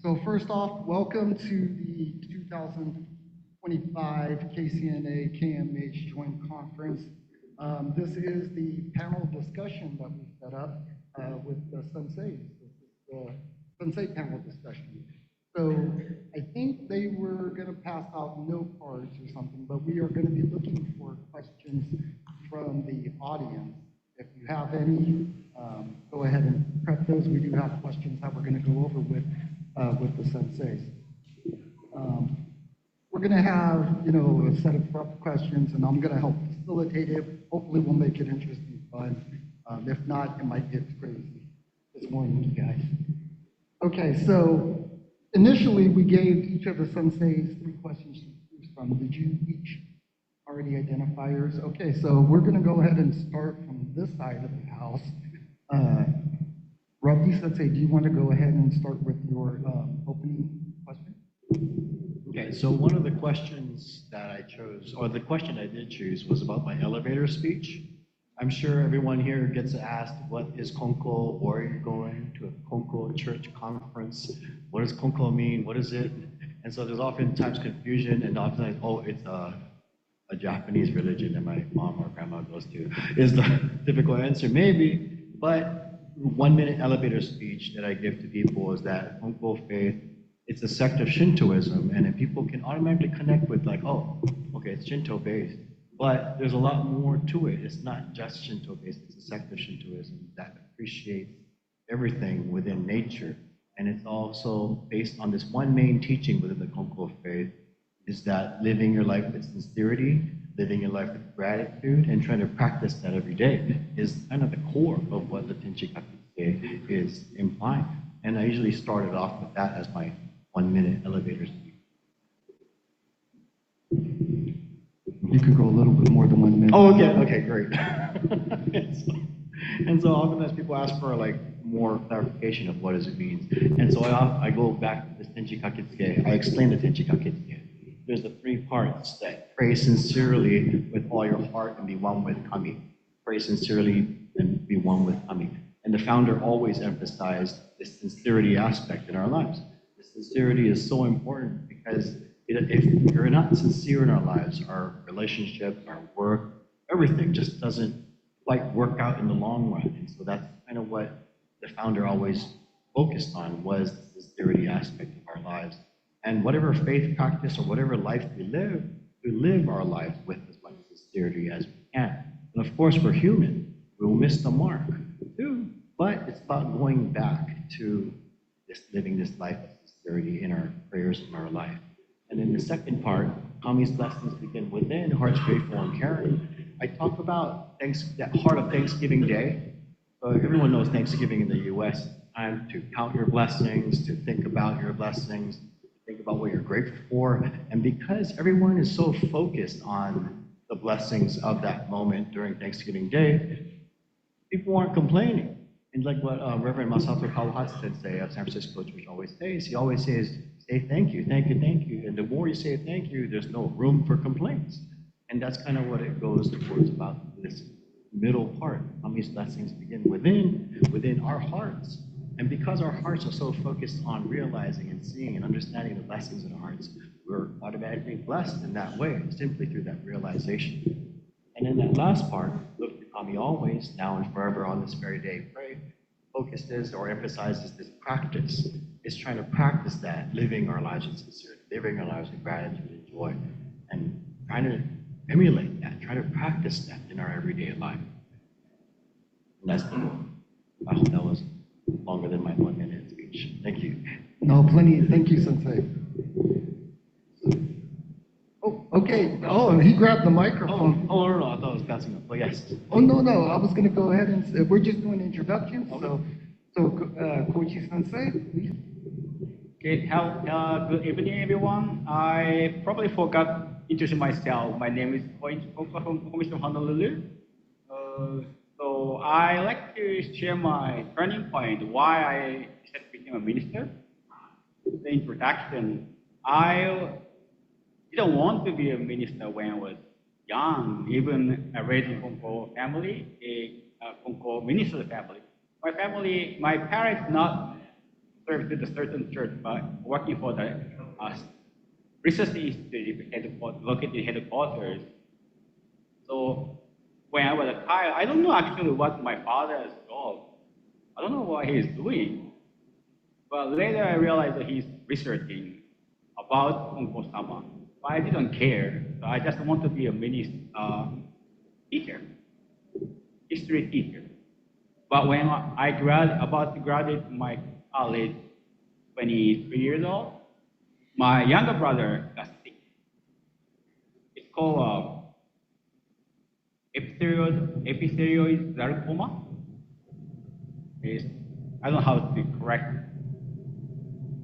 So first off, welcome to the 2025 KCNA KMH Joint Conference. This is the panel discussion that we set up with the Sensei. This is the Sensei panel discussion. So I think they were going to pass out note cards or something, but we are going to be looking for questions from the audience. If you have any, go ahead and prep those. We do have questions that we're going to go over with the senseis. We're going to have, a set of prep questions, and I'm going to help facilitate it. Hopefully, we'll make it interesting, fun. If not, it might get crazy this morning, you guys. Okay, so initially, we gave each of the senseis 3 questions to choose from. Did you each already identify yours? Okay, so we're going to go ahead and start from this side of the house. Ravi Sensei, do you want to go ahead and start with your opening question? Okay, so one of the questions that I chose, or the question I did choose, was about my elevator speech. I'm sure everyone here gets asked, what is Konko? Where are you going to a Konko church conference? What does Konko mean? What is it? And so there's oftentimes confusion, and oftentimes, oh, it's a Japanese religion that my mom or grandma goes to, is the typical answer, maybe. But 1-minute elevator speech that I give to people is that Konko faith, it's a sect of Shintoism, and then people can automatically connect with like, oh, okay, it's Shinto based. But there's a lot more to it. It's not just Shinto based, it's a sect of Shintoism that appreciates everything within nature. And it's also based on this one main teaching within the Konko faith, is that living your life with sincerity, living your life with gratitude, and trying to practice that every day is kind of the core of what the Tenchi Kakitsuke is implying. And I usually started off with that as my 1-minute elevator speech. You could go a little bit more than 1 minute. Oh, okay, great. and so oftentimes people ask for like more clarification of what does it mean. And so I go back to this Tenchi Kakitsuke. I explain the Tenchi Kakitsuke. There's the 3 parts that pray sincerely with all your heart and be one with Kami. Pray sincerely and be one with Kami. And the founder always emphasized this sincerity aspect in our lives. The sincerity is so important because if we're not sincere in our lives, our relationship, our work, everything just doesn't quite work out in the long run. And so that's kind of what the founder always focused on, was the sincerity aspect of our lives. And whatever faith practice or whatever life we live our life with as much sincerity as we can. And of course, we're human. We will miss the mark too. But it's about going back to living this life of sincerity in our prayers and our life. And in the second part, Kami's blessings begin within, hearts grateful and caring. I talk about that heart of Thanksgiving Day. Everyone knows Thanksgiving in the U.S. Time to count your blessings, to think about your blessings, think about what you're grateful for. And because everyone is so focused on the blessings of that moment during Thanksgiving Day, people aren't complaining. And like what Reverend Masato Kawahata Sensei of San Francisco Church always says, he always says, say thank you, thank you, thank you. And the more you say thank you, there's no room for complaints. And that's kind of what it goes towards about this middle part. Kami's blessings begin within our hearts. And because our hearts are so focused on realizing and seeing and understanding the blessings in our hearts, we're automatically blessed in that way, simply through that realization. And in that last part, look to Kami always, now and forever, on this very day, pray, focuses or emphasizes this practice. It's trying to practice that, living our lives with sincerity, living our lives with gratitude and joy, and trying to emulate that, try to practice that in our everyday life. And that's the goal. I hope that was longer than my 1-minute speech. Thank you. No, plenty. Thank you, Sensei. Oh, okay. Oh, he grabbed the microphone. Oh, no, I thought I was passing up. But yes. Oh, no. I was going to go ahead and we're just doing introductions. Okay. So Koichi Sensei, please. Okay. Good evening, everyone. I probably forgot to introduce myself. My name is Koichi from Commission Honolulu. So I like to share my turning point, why I decided to become a minister. The introduction. I didn't want to be a minister when I was young, even raised in Konko family, a Konko minister family. My parents not serve to the certain church, but working for the research institute located in headquarters. So when I was a child, I don't know actually what my father's job. I don't know what he's doing. But later I realized that he's researching about Onko-sama. But I didn't care. So I just want to be a teacher, history teacher. But when about to graduate from my college, 23 years old, my younger brother got sick. It's called epithelioid sarcoma. It's, I don't know how to correct.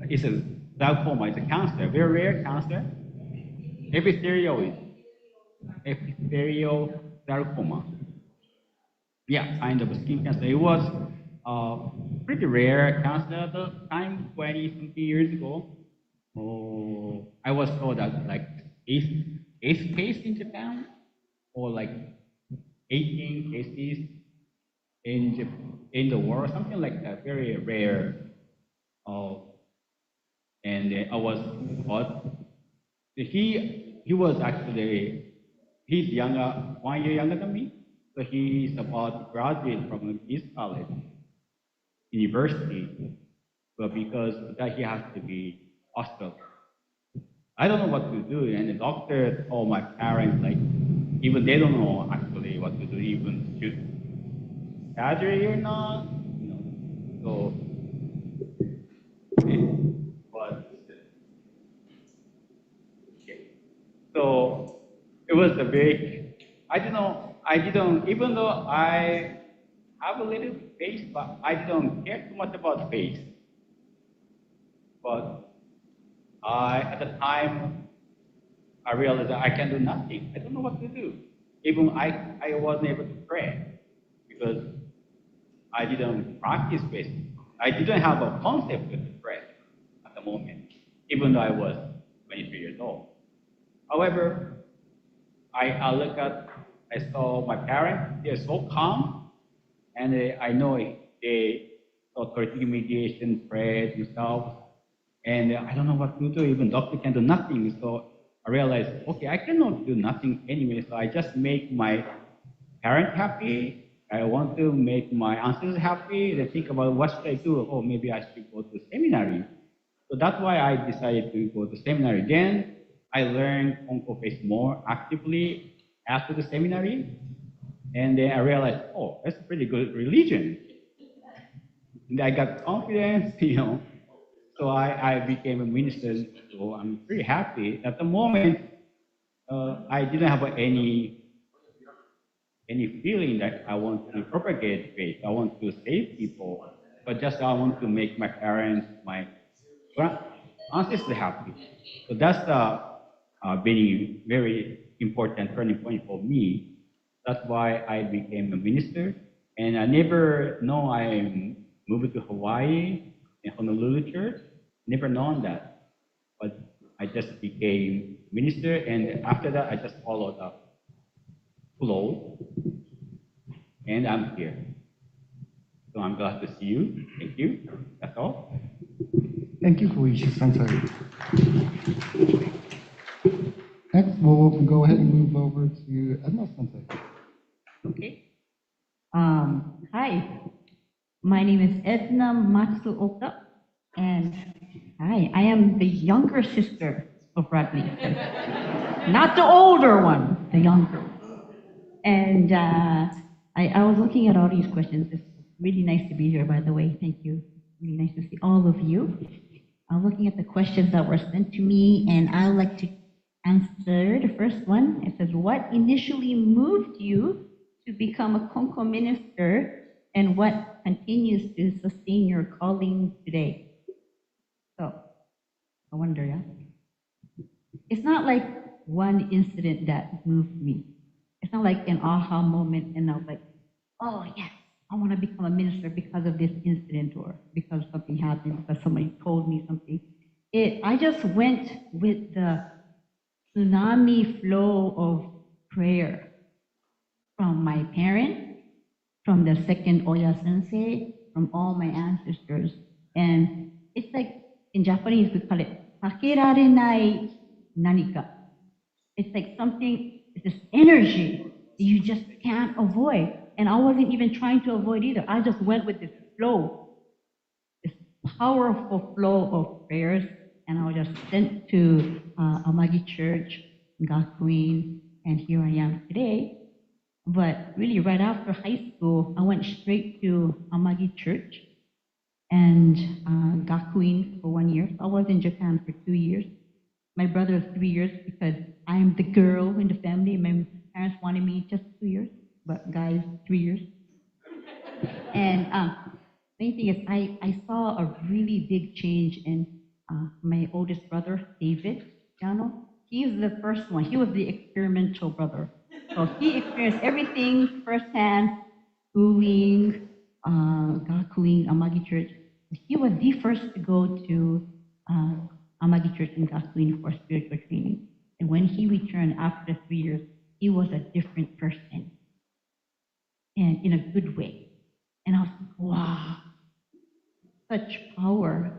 It's a sarcoma. It's a cancer, very rare cancer. Epithelial sarcoma. Yeah, kind of a skin cancer. It was pretty rare cancer at the time, 20 something years ago. Oh, I was told that like eighth case in Japan, or like 18 cases in the world, something like that, very rare. Uh, and I was taught he was actually he's younger, 1 year younger than me. So he's about to graduate from his college, university. But because of that, he has to be hospital. I don't know what to do, and the doctor told my parents like even they don't know actually what to do, even should surgery or not, you know. So, but okay. So it was a big. I didn't. Even though I have a little faith, but I didn't care too much about faith. But at the time, I realized that I can do nothing. I don't know what to do. Even I wasn't able to pray because I didn't practice faith. I didn't have a concept to pray at the moment, even though I was 23 years old. However, I saw my parents, they're so calm, and I know they saw authority mediation, prayed themselves, and I don't know what to do, even doctor can do nothing. So I realized, okay, I cannot do nothing anyway, so I just make my parents happy. I want to make my ancestors happy. They think about what should I do? Oh, maybe I should go to seminary. So that's why I decided to go to seminary. Then I learned Konko faith more actively after the seminary. And then I realized, oh, that's a pretty good religion. And I got confidence, you know. So I became a minister. So I'm pretty happy. At the moment, I didn't have any feeling that I want to propagate faith. I want to save people, but just I want to make my parents, my ancestors happy. So that's the very, very important turning point for me. That's why I became a minister, and I never know I moved to Hawaii in Honolulu church. Never known that, but I just became minister, and after that I just followed up flow, and I'm here. So I'm glad to see you. Thank you. That's all. Thank you, Koichi Sensei. Next, we'll go ahead and move over to Edna Sensei. Okay. Hi, my name is Edna Matsuoka, and hi, I am the younger sister of Bradley. Not the older one, the younger one. And I was looking at all these questions. It's really nice to be here, by the way. Thank you. Really nice to see all of you. I'm looking at the questions that were sent to me, and I'd like to answer the first one. It says, what initially moved you to become a Konko minister, and what continues to sustain your calling today? So, I wonder, yeah? It's not like one incident that moved me. It's not like an aha moment and I was like, oh yes, I want to become a minister because of this incident or because something happened, because somebody told me something. I just went with the tsunami flow of prayer from my parents, from the second Oya Sensei, from all my ancestors. And it's like, in Japanese, we call it, takerarenai nanika. It's like something, it's this energy that you just can't avoid. And I wasn't even trying to avoid either. I just went with this flow, this powerful flow of prayers. And I was just sent to Amagi Church, Gakuin, and here I am today. But really, right after high school, I went straight to Amagi Church and Gakuin for 1 year. I was in Japan for 2 years. My brother is 3 years because I am the girl in the family. My parents wanted me just 2 years, but guys, 3 years. And main thing is, I saw a really big change in my oldest brother, David Jano. He's the first one. He was the experimental brother. So he experienced everything firsthand, schooling, Gakuin, Amagi Church. He was the first to go to Amagi Church in Gakuin for spiritual training. And when he returned after 3 years, he was a different person, and in a good way. And I was like, wow, such power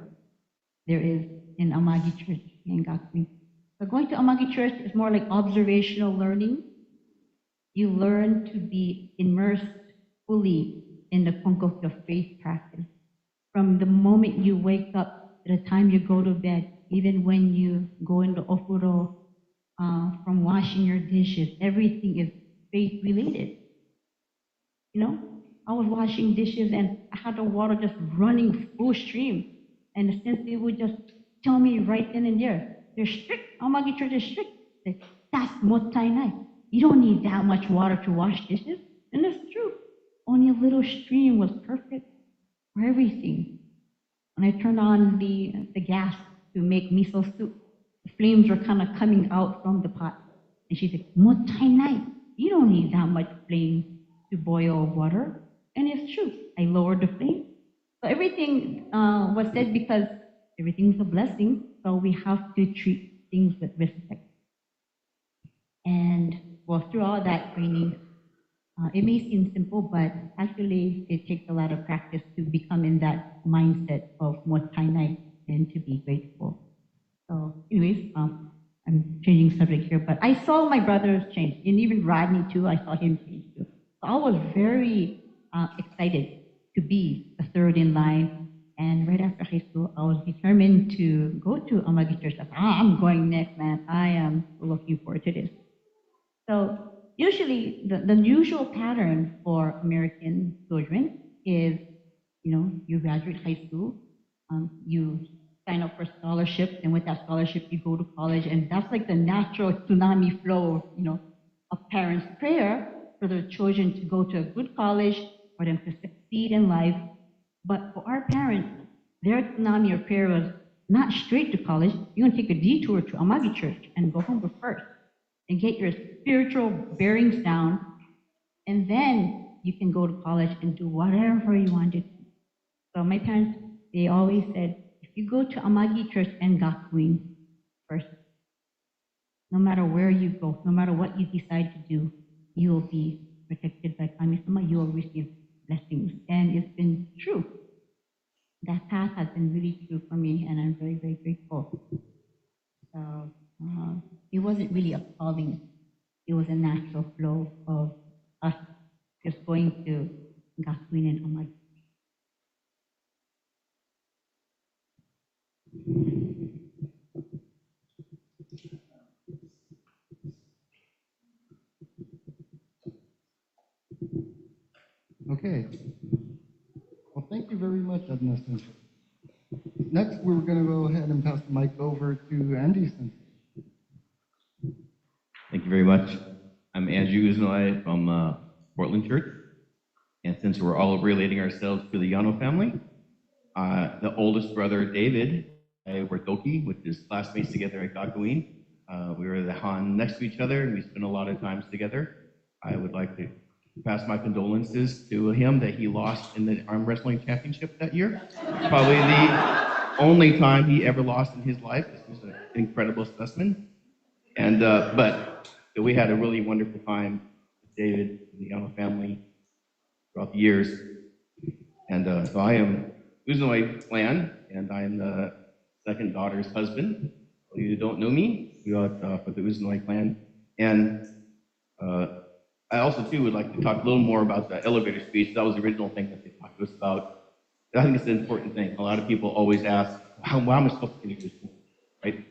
there is in Amagi Church in Gakuin. So going to Amagi Church is more like observational learning. You learn to be immersed fully in the concept of faith practice. From the moment you wake up to the time you go to bed, even when you go into ofuro, from washing your dishes, everything is faith related. You know, I was washing dishes and I had the water just running full stream. And the sensei would just tell me right then and there, they're strict. Amagi Church is strict. That's mottainai. You don't need that much water to wash dishes. And it's true. Only a little stream was perfect for everything. When I turned on the gas to make miso soup, the flames were kind of coming out from the pot. And she said, mottainai. You don't need that much flame to boil water. And it's true. I lowered the flame. So everything was said because everything's a blessing. So we have to treat things with respect. And well, through all that training, it may seem simple, but actually it takes a lot of practice to become in that mindset of mottainai and to be grateful. So anyways, I'm changing subject here, but I saw my brothers change, and even Rodney too, I saw him change too. So I was very excited to be the third in line, and right after high school, I was determined to go to Amagi Church. I said, I'm going next, man. I am looking forward to this. So usually, the usual pattern for American children is, you graduate high school, you sign up for scholarship, and with that scholarship, you go to college, and that's like the natural tsunami flow, of parents' prayer for their children to go to a good college, for them to succeed in life. But for our parents, their tsunami of prayer was not straight to college. You're going to take a detour to Amagi Church and go home first and get your spiritual bearings down, and then you can go to college and do whatever you want to do. So my parents, they always said, if you go to Amagi Church and Gakuin first, no matter where you go, no matter what you decide to do, you will be protected by Kami-sama, you will receive blessings. And it's been true. That path has been really true for me, and I'm very, very grateful. So it wasn't really a calling. It was a natural flow of us just going to Gakuin and Amagi. Okay. Well, thank you very much, Edna Sensei. Next, we're going to go ahead and pass the mic over to Andy Sensei. Thank you very much. I'm Andrew Uznoi from Portland Church. And since we're all relating ourselves to the Yano family, the oldest brother, David, we're Toki with his classmates together at Gakuin. We were the Han next to each other, and we spent a lot of times together. I would like to pass my condolences to him that he lost in the arm wrestling championship that year. Probably the only time he ever lost in his life. This was an incredible specimen. And but we had a really wonderful time with David and the Yano family throughout the years. And so I am Uznoi clan, and I'm the second daughter's husband. You don't know me, you are for the Uznoi clan. And I also, too, would like to talk a little more about the elevator speech. That was the original thing that they talked to us about. I think it's an important thing. A lot of people always ask, how am I supposed to get into school, right?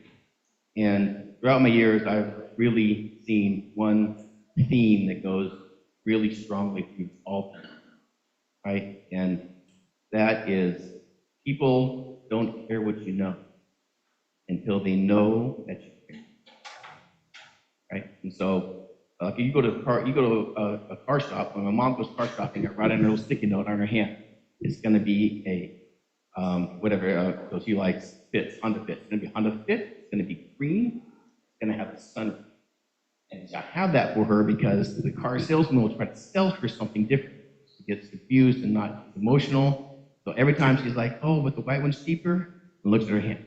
And throughout my years, I've really seen one theme that goes really strongly through all things, right? And that is people don't care what you know until they know that you care, right? And so, like you go to a car shop. When my mom goes car shopping, I write a little sticky note on her hand. It's going to be a whatever so she likes fits, Honda Fit. It's going to be Honda Fit. It's going to be green. It's going to have a sunroof. And I have that for her because the car salesman will try to sell her something different. She gets confused and not emotional. So every time she's like, oh, but the white one's cheaper, and looks at her hand.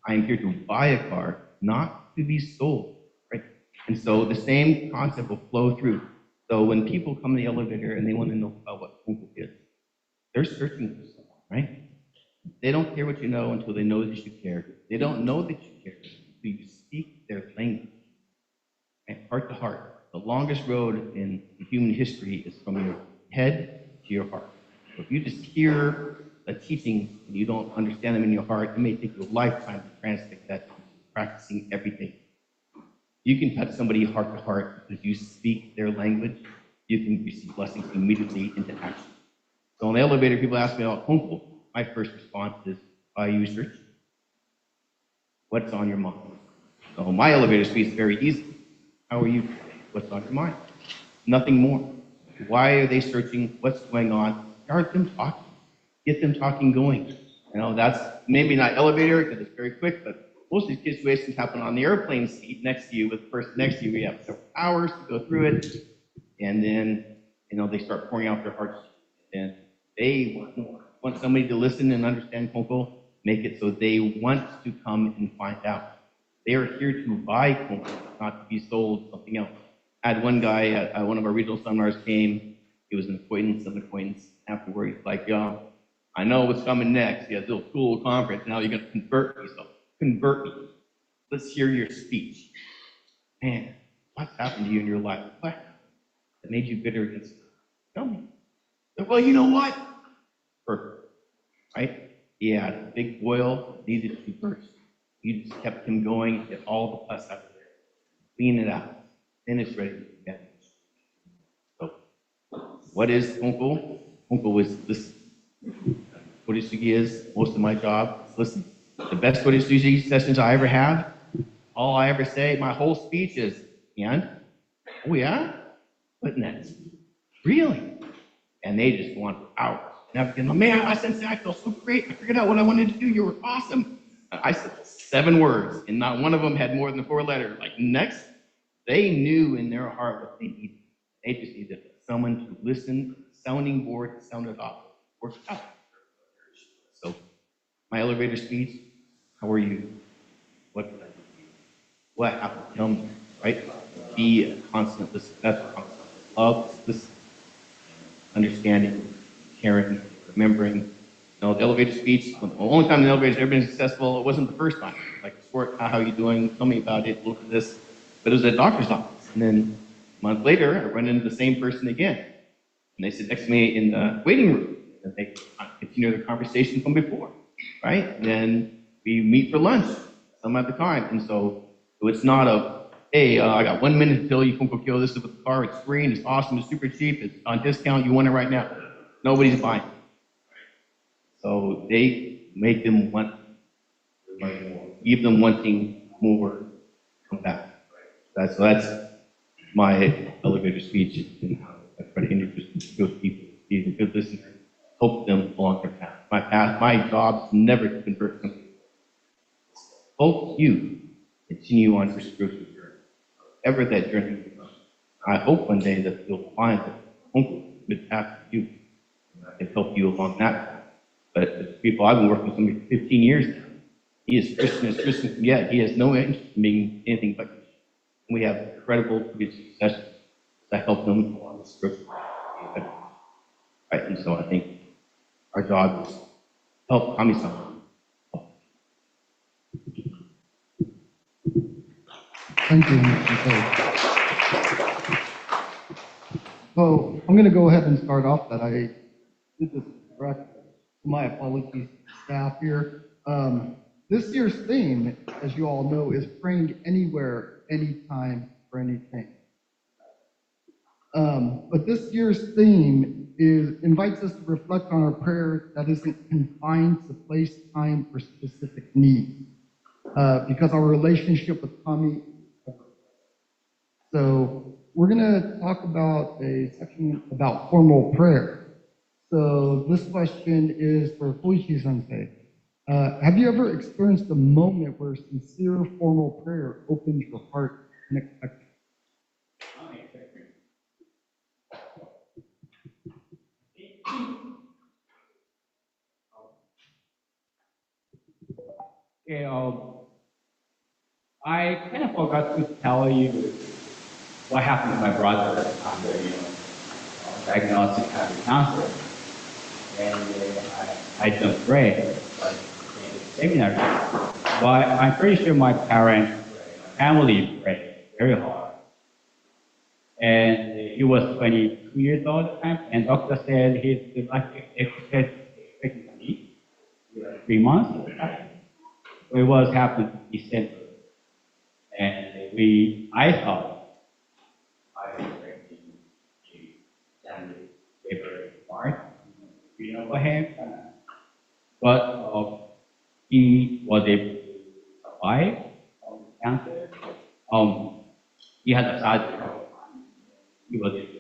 I am here to buy a car, not to be sold, right? And so the same concept will flow through. So when people come in the elevator and they want to know about what Kung Fu is, they're searching for someone, right? They don't care what you know until they know that you care. They don't know that you care until you speak their language. And heart to heart, the longest road in human history is from your head to your heart. So if you just hear the teachings and you don't understand them in your heart, it may take you a lifetime to translate that to practicing every day. You can touch somebody heart to heart because you speak their language. You can receive blessings immediately into action. So on the elevator, people ask me about Kung Fu. My first response is, I use search. What's on your mind? So my elevator speech is very easy. How are you today? What's on your mind? Nothing more. Why are they searching? What's going on? Start them talking. Get them talking going. You know, that's maybe not elevator because it's very quick, but most of these situations happen on the airplane seat next to you with the person next to you. We have several hours to go through it, and then they start pouring out their hearts, and they want more. Want somebody to listen and understand Kung Fu, make it so they want to come and find out. They are here to buy Kung Fu, not to be sold something else. I had one guy at one of our regional seminars came. He was an acquaintance of an acquaintance. Afterward, he's like, I know what's coming next. He has a little cool conference. Now you're going to convert me. So convert me. Let's hear your speech. Man, what's happened to you in your life? What that made you bitter against God? Tell me. Well, you know what? Perfect. Right? He had a big boil, needed to be burst. You just kept him going, get all the pus out of there, clean it out. Then it's ready to be managed. So, what is Kung Fu? Kung Fu is listen. Kodisugi is most of my job is listen. The best Kodisugi sessions I ever have, all I ever say, my whole speech is, and? Oh yeah? What next? Really? And they just go on for hours. And after getting, man, I Sensei, I feel so great. I figured out what I wanted to do. You were awesome. And I said 7 words, and not one of them had more than 4 letters. Like, next, they knew in their heart what they needed. They just needed someone to listen, sounding board, sounded off, work out. So, my elevator speech, how are you? What did I do? What happened? Tell me, right? Be a constant listener. That's a constant. Love, listen, understanding, caring, remembering. The elevator speech, the only time the elevator's ever been successful, it wasn't the first time. Like, sport, how are you doing? Tell me about it, look at this. But it was at a doctor's office. And then a month later, I run into the same person again. And they sit next to me in the waiting room. And they continue the conversation from before, right? And then we meet for lunch some at the time. And so it's not a, hey, I got 1 minute until you can procure this with the car. It's free and it's awesome. It's super cheap. It's on discount. You want it right now. Nobody's buying. So they make them want to learn more, keep them wanting more, come back. That's my elevator speech and how I try to introduce good people, be a good listener, help them along their path. My job is never to convert somebody. Help you continue on your spiritual journey, whatever that journey becomes. I hope one day that you'll find that Uncle would path you and help you along that path. But the people I've been working with him for 15 years now, he is Christian, yet he has no interest in being anything but Christian. And we have incredible sessions that help them along the spiritual path. Right? And so I think our job is help Kami-sama Thank you, Sensei. So I'm going to go ahead and start off that I did this correct. My apologies, staff here. This year's theme, as you all know, is praying anywhere, anytime, for anything. But this year's theme invites us to reflect on our prayer that isn't confined to place, time, or specific need, because our relationship with Tommy. So we're going to talk about a section about formal prayer. So this question is for Koichi Sensei. Have you ever experienced a moment where sincere formal prayer opened your heart unexpectedly? Okay, I kind of forgot to tell you what happened to my brother after diagnosed with having cancer. And I don't pray, but in the seminary. But I'm pretty sure my parents, family prayed very hard. And he was 22 years old at the time, and doctor said his life expectancy 3 months. So it was happened in December. And I thought I was expecting a January, February, March, for him. But he was able to survive cancer. He had a surgery. He was able to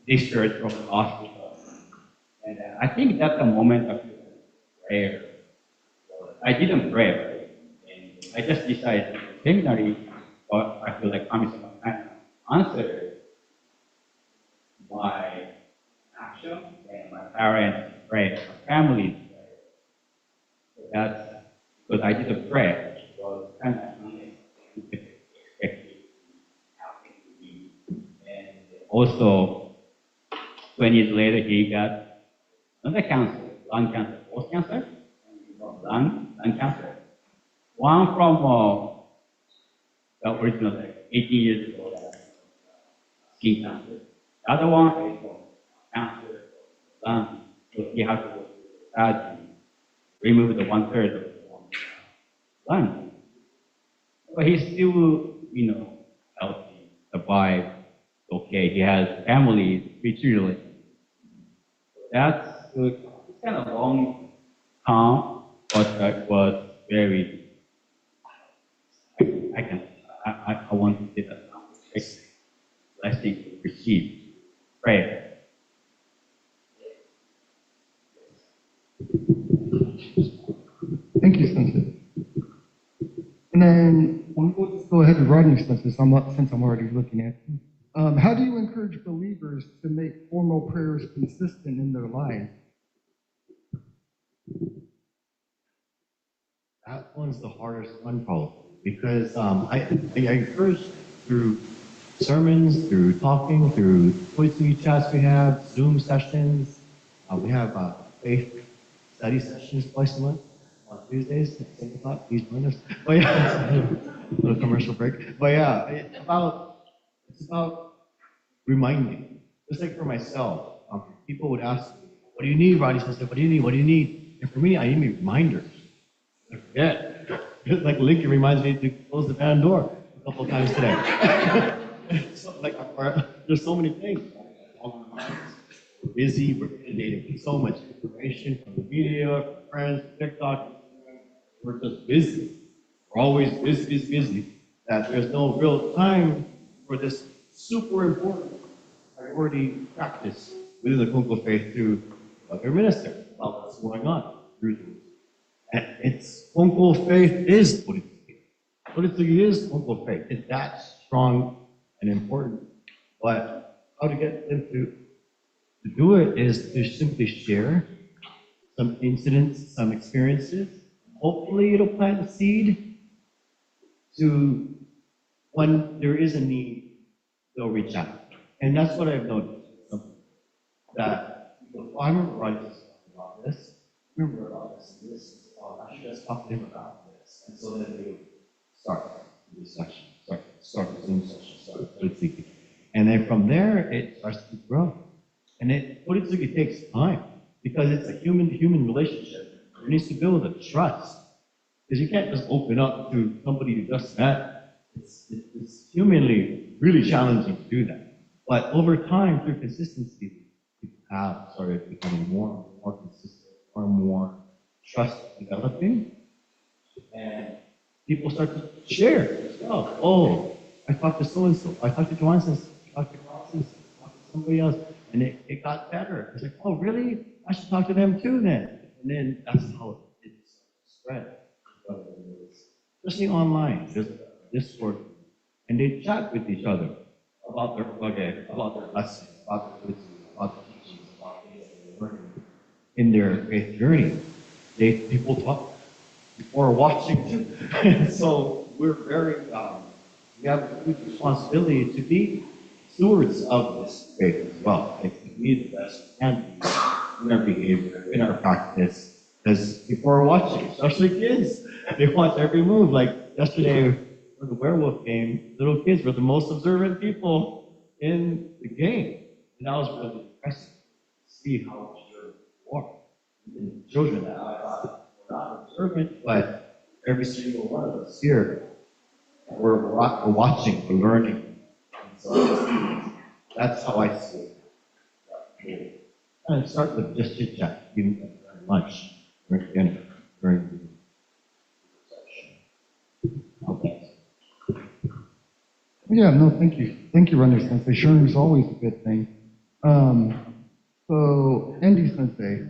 discharged from the hospital. And I think that's the moment of prayer. I didn't pray, and I just decided in the seminary, but I feel like I'm some kind of answer my action and my parents pray, my family pray. So that's because I didn't pray. It was kind of unexpected happening to me. And also, 20 years later, he got another cancer, lung cancer, post cancer, lung cancer. One from the original, like 18 years ago, skin cancer. The other one is from cancer, lung. So he has to go to surgery, remove the 1/3 of the lung. But he's still, healthy, survived, okay. He has family, 3 children. That's good. It's kind of long term, but it was very. I want to say that blessing to receive prayer. Thank you, Sensei. And then we'll just go ahead and Rodney, since I'm already looking at you. How do you encourage believers to make formal prayers consistent in their lives? That one's the hardest one, probably, because I encourage through sermons, through talking, through poetry chats we have, Zoom sessions. We have faith study sessions twice a month on Tuesdays at 6 o'clock. Please join us. Oh yeah, a little commercial break. But yeah, it's about reminding. Just like for myself, people would ask me, "What do you need, Rodney?" So I said, "What do you need? What do you need?" And for me, I need reminders. I forget. Just like Lincoln reminds me to close the van door a couple of times today. So, there's so many things. We're busy, we're inundated with so much information from the media, from friends, TikTok. We're just busy. We're always busy, that there's no real time for this super important priority practice within the Kongo faith through your minister about what's going on through this. And it's Kongo faith is Toritsugi. Toritsugi is Kongo faith. It's that strong and important. But how to get them to do it is to simply share some incidents, some experiences. Hopefully it'll plant a seed to when there is a need, they'll reach out. And that's what I've noticed. That I remember writing about this. remember about this and this, I should just talk to him about this. And so then they would start the session, start the Zoom session, start Otsuki. And then from there, it starts to grow. And Otsuki takes time because it's a human-to-human relationship. There needs to build a trust. Because you can't just open up to somebody you just met. It's humanly really challenging to do that. But over time, through consistency, people have started becoming more and more consistent, more and more trust developing. And people start to share as well. Oh, I talked to so-and-so. I talked to Joanne since. I talked to Carl since. I talked to somebody else. And it got better. It's like, oh, really? I should talk to them too then. And then that's how it spread. Especially online. There's Discord. And they chat with each other about their project, about their lessons, about their wisdom, about the teachings, about things that they're learning in their faith journey. People talk before watching too. So we're we have a huge responsibility to be stewards of this faith as well. Like, to be the best and in our behavior, in our practice. Because people are watching, especially kids. They watch every move. Like yesterday, for the werewolf game, little kids were the most observant people in the game. And that was really impressive to see how observant they are. And the children that I thought were not observant, but every single one of us here, we're watching, we're learning. And so that's how I see it. And start with just chit chat, even during lunch, during dinner, during the session. Okay. Yeah, no, thank you. Thank you, Runner Sensei. Sharing is always a good thing. So, Andy Sensei,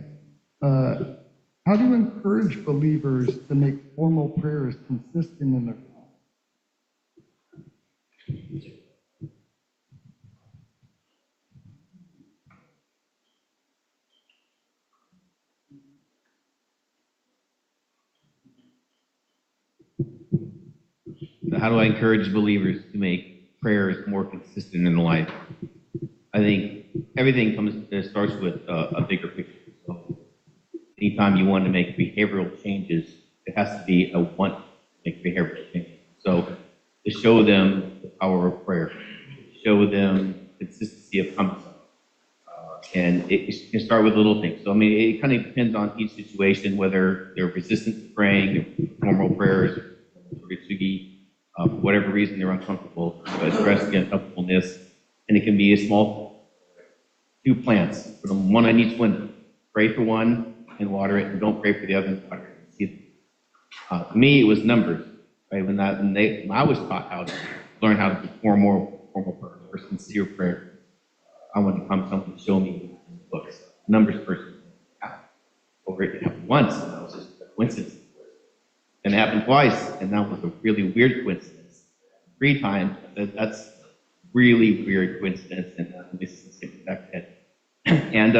how do you encourage believers to make formal prayers consistent in their life? How do I encourage believers to make prayers more consistent in life? I think everything starts with a bigger picture. So anytime you want to make behavioral changes, it has to be a want to make behavioral changes. So to show them the power of prayer, show them consistency of coming. And it can start with little things. So, I mean, it kind of depends on each situation, whether they're resistant to praying, normal prayers, for whatever reason they're uncomfortable, stress, uncomfortableness, and it can be a small 2 plants, put them one on each window. Pray for one and water it, and don't pray for the other and water it. To me, it was numbers. Right? When I was taught how to learn how to perform more formal prayer or sincere prayer, I wanted to come someone to show me in the books. Numbers person. Over it happened once, and that was just a coincidence. And it happened twice, and that was a really weird coincidence. 3 times, that's really weird coincidence, and this is back ahead. And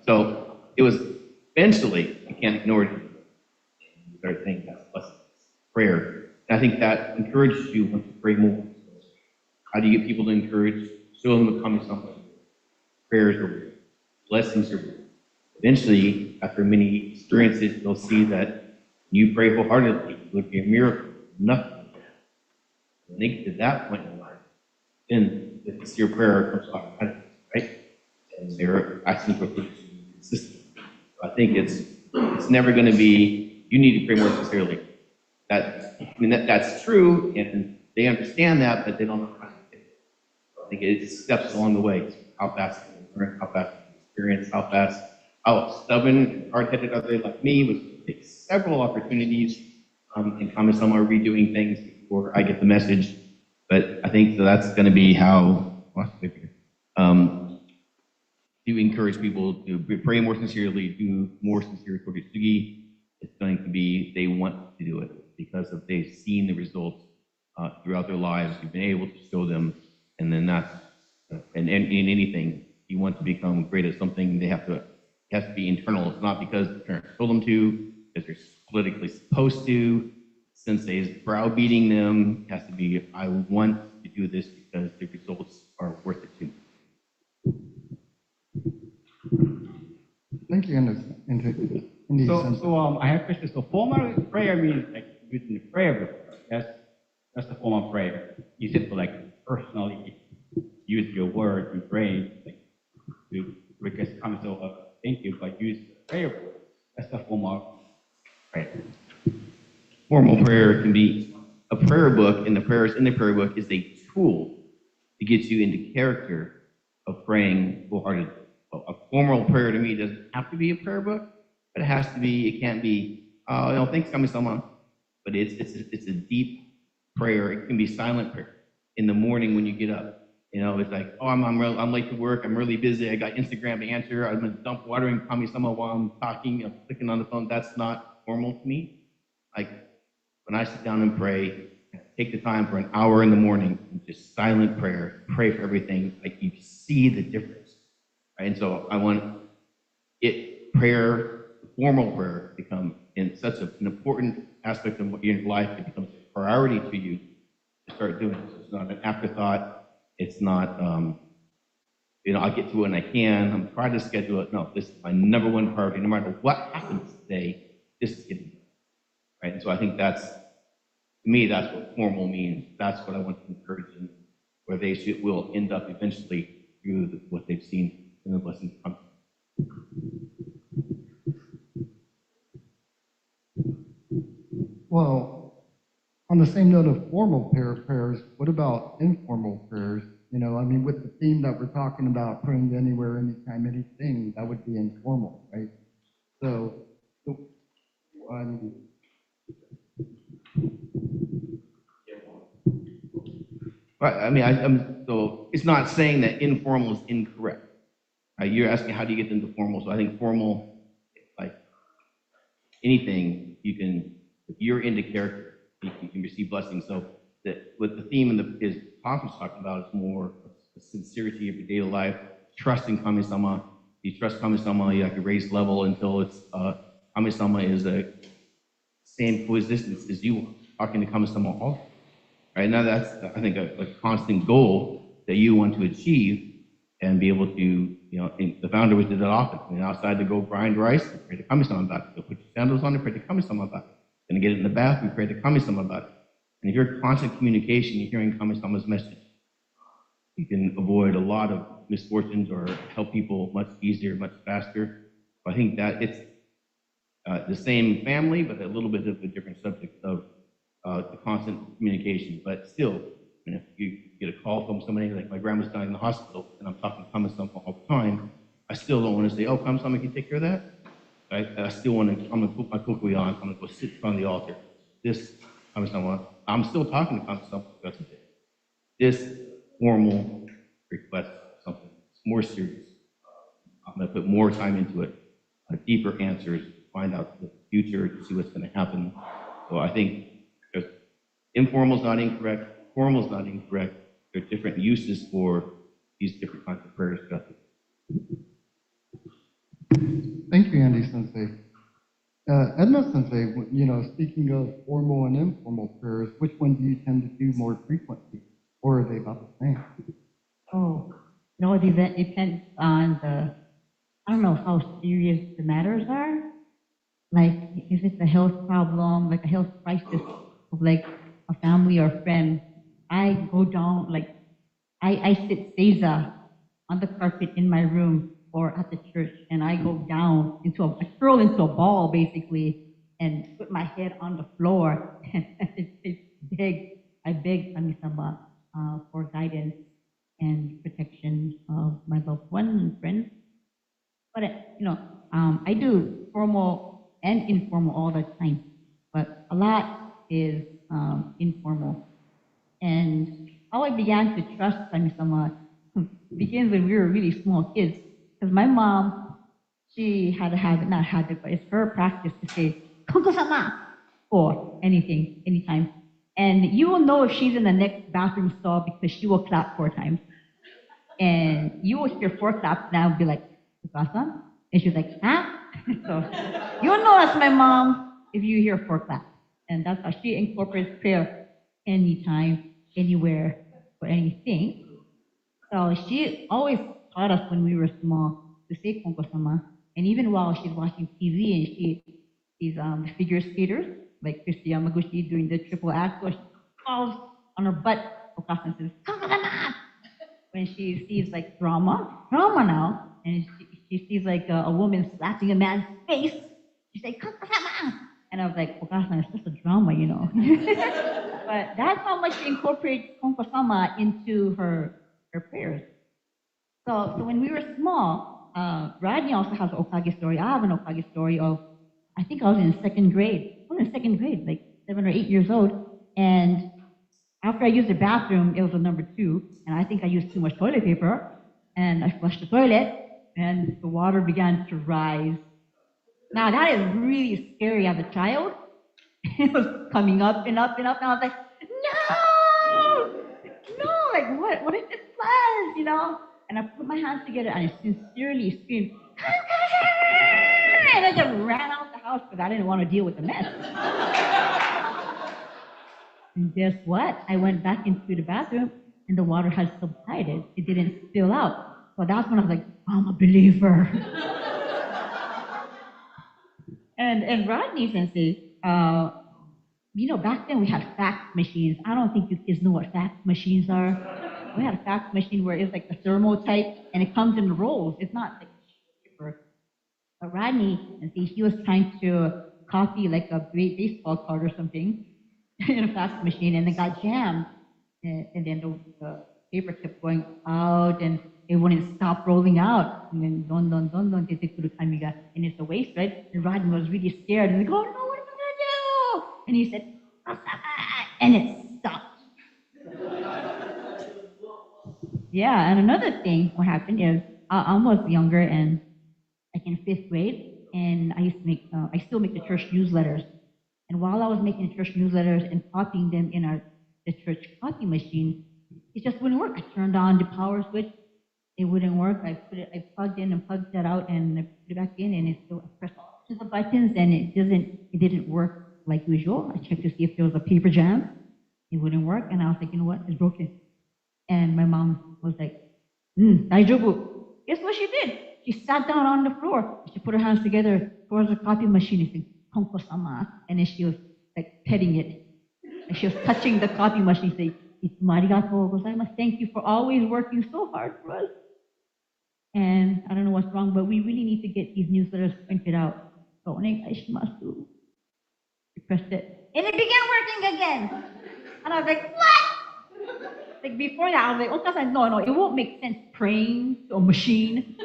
so it was eventually, I can't ignore it. You start thinking that's blessing, prayer. And I think that encourages you to pray more. How do you get people to encourage? Show them the coming something. Prayers are real. Blessings are real. Eventually, after many experiences, you'll see that you pray wholeheartedly, it would be a miracle, nothing. When they get to that point in life, then the sincere prayer comes automatically, right? And they're asking for things to be consistent. So I think it's never going to be, you need to pray more sincerely. That's true, and they understand that, but they don't know how to do it. I think it's steps along the way. How fast can they learn, how fast can they experience, how stubborn and hard-headed are they like me, which takes several opportunities and comments on my redoing things before I get the message. But I think that's going to be how to encourage people to pray more sincerely, do more sincere Toritsugi. It's going to be they want to do it because they've seen the results throughout their lives. You've been able to show them, and then that's and in anything you want to become great at something, it has to be internal. It's not because the parents told them to, because they're politically supposed to. Sensei is browbeating them. It has to be, I want to do this because the results are worth it to me. Thank you, Indeed, So, Sensei. I have a question. So formal prayer means like using the prayer book. That's the formal prayer. You said for like personally use your words and brain like to request comments. So thank you, but use the prayer book. That's the formal prayer. Formal prayer can be a prayer book, and the prayers in the prayer book is a tool to get you into character of praying wholeheartedly. So a formal prayer to me doesn't have to be a prayer book, but it can't be, thanks, Kami-sama. But it's a deep prayer. It can be silent prayer in the morning when you get up. It's like, I'm late to work. I'm really busy. I got Instagram to answer. I'm going to dump water in Kami-sama while I'm talking. I'm clicking on the phone. That's not formal to me. Like, when I sit down and pray, take the time for an hour in the morning, and just silent prayer, pray for everything, like you see the difference. Right? And so I want formal prayer to become in such an important aspect of your life, it becomes a priority to you to start doing it. So it's not an afterthought. It's not, I'll get to it when I can. I'm trying to schedule it. No, this is my number one priority. No matter what happens today, this is getting done. Right? And so I think to me, that's what formal means. That's what I want to encourage them, where they will end up eventually through what they've seen in the blessings come. Well, on the same note of formal prayers, what about informal prayers? With the theme that we're talking about, praying anywhere, anytime, anything, that would be informal, right? So, I mean, Right. So it's not saying that informal is incorrect. Right? You're asking how do you get into formal. So I think formal, like anything, if you're into character, you can receive blessings. So what the theme is conference talking about is more the sincerity of your daily life, trusting Kami-sama. You trust Kami-sama, you have to raise level until it's Kami-sama is a same coexistence as you talking to Kami-sama all. Right now, that's I think a constant goal that you want to achieve and be able to, the founder did it often. Outside to go grind rice, pray to Kami-sama about it. Go put your sandals on and pray to Kami-sama about it. Gonna get it in the bath, we pray to Kami-sama about it. And if you're in constant communication, you're hearing Kami-sama's message. You can avoid a lot of misfortunes or help people much easier, much faster. I think that it's the same family, but a little bit of a different subject of the constant communication. But still, if you get a call from somebody, like my grandma's dying in the hospital, and I'm talking to Kami-sama all the time, I still don't want to say, Kami-sama, can you take care of that? I still want to, I'm going to put my kukui on, I'm going to go sit in front of the altar. This, Kami-sama, I'm still talking to Kami-sama throughout the day. This formal request, something more serious. I'm going to put more time into it, deeper answers, find out the future, to see what's going to happen. So I think informal is not incorrect, formal is not incorrect. There are different uses for these different kinds of prayers. thank you, Andy Sensei. Edna Sensei, speaking of formal and informal prayers, which one do you tend to do more frequently, or are they about the same? Oh, no, it depends on I don't know how serious the matters are. Like, if it's a health problem, like a health crisis of like a family or friend, I go down, like, I sit seiza on the carpet in my room or at the church, and I go down I curl into a ball basically, and put my head on the floor, and I beg Kami-sama for guidance and protection of my loved one and friends. But I do formal and informal all the time, but a lot is informal. And how I began to trust Kami-sama begins when we were really small kids. Because my mom, she had a habit, not habit, but it's her practice to say, Konko-sama, for anything, anytime. And you will know if she's in the next bathroom stall because she will clap 4 times. And you will hear 4 claps now and be like, Ukasa? And she's like, huh? So you'll know that's my mom if you hear 4 claps. And that's how she incorporates prayer anytime, anywhere, for anything. So she always taught us when we were small to say Konko-sama. And even while she's watching TV and she's figure skaters, like Christy Yamaguchi doing the triple act, so she falls on her butt. Okasan says, "Kankasama!" When she sees like drama now, and she sees like a woman slapping a man's face, she's like, "Kankasama!" And I was like, Okasan, it's just a drama, you know. But that's how much she incorporates Konkosama into her prayers. So when we were small, Rodney also has an Okage story. I have an Okage story of, I think I was in second grade. I was in second grade, like 7 or 8 years old. And after I used the bathroom, it was a number 2. And I think I used too much toilet paper. And I flushed the toilet, and the water began to rise. Now that is really scary as a child. It was coming up and up and up, and I was like, no, like what is this flash, you know? And I put my hands together and I sincerely screamed, and I just ran out the house because I didn't want to deal with the mess. And guess what? I went back into the bathroom and the water had subsided. It didn't spill out. So that's when I was like, I'm a believer. And Rodney Sensei, back then we had fax machines. I don't think you kids know what fax machines are. We had a fax machine where it's like the thermo type and it comes in rolls. It's not like paper. But Rodney, he was trying to copy like a great baseball card or something in a fax machine, and it got jammed. And then the paper kept going out, and it wouldn't stop rolling out. And then don, and it's a waste, right? And Rodney was really scared, and like, oh no, what am I gonna do? And he said, and it stopped. Yeah, and another thing, what happened is I was younger and like in 5th grade, and I used to make, I still make the church newsletters. And while I was making church newsletters and copying them in the church copy machine, it just wouldn't work. I turned on the power switch, it wouldn't work. I plugged in and plugged that out, and I put it back in, and it still I pressed the buttons, and it didn't work like usual. I checked to see if there was a paper jam. It wouldn't work, and I was like, you know what? It's broken. And my mom was like, daijoubu. Guess what she did? She sat down on the floor. She put her hands together towards the copy machine and said, Konko-sama. And then she was like petting it. And she was touching the copy machine, saying, "Itsumo arigatou gozaimasu. Thank you for always working so hard for us." And I don't know what's wrong, but we really need to get these newsletters printed out. So onegaishimasu. We pressed it, and it began working again. And I was like, what? Like before that, I was like, Okasan, no, it won't make sense praying to a machine.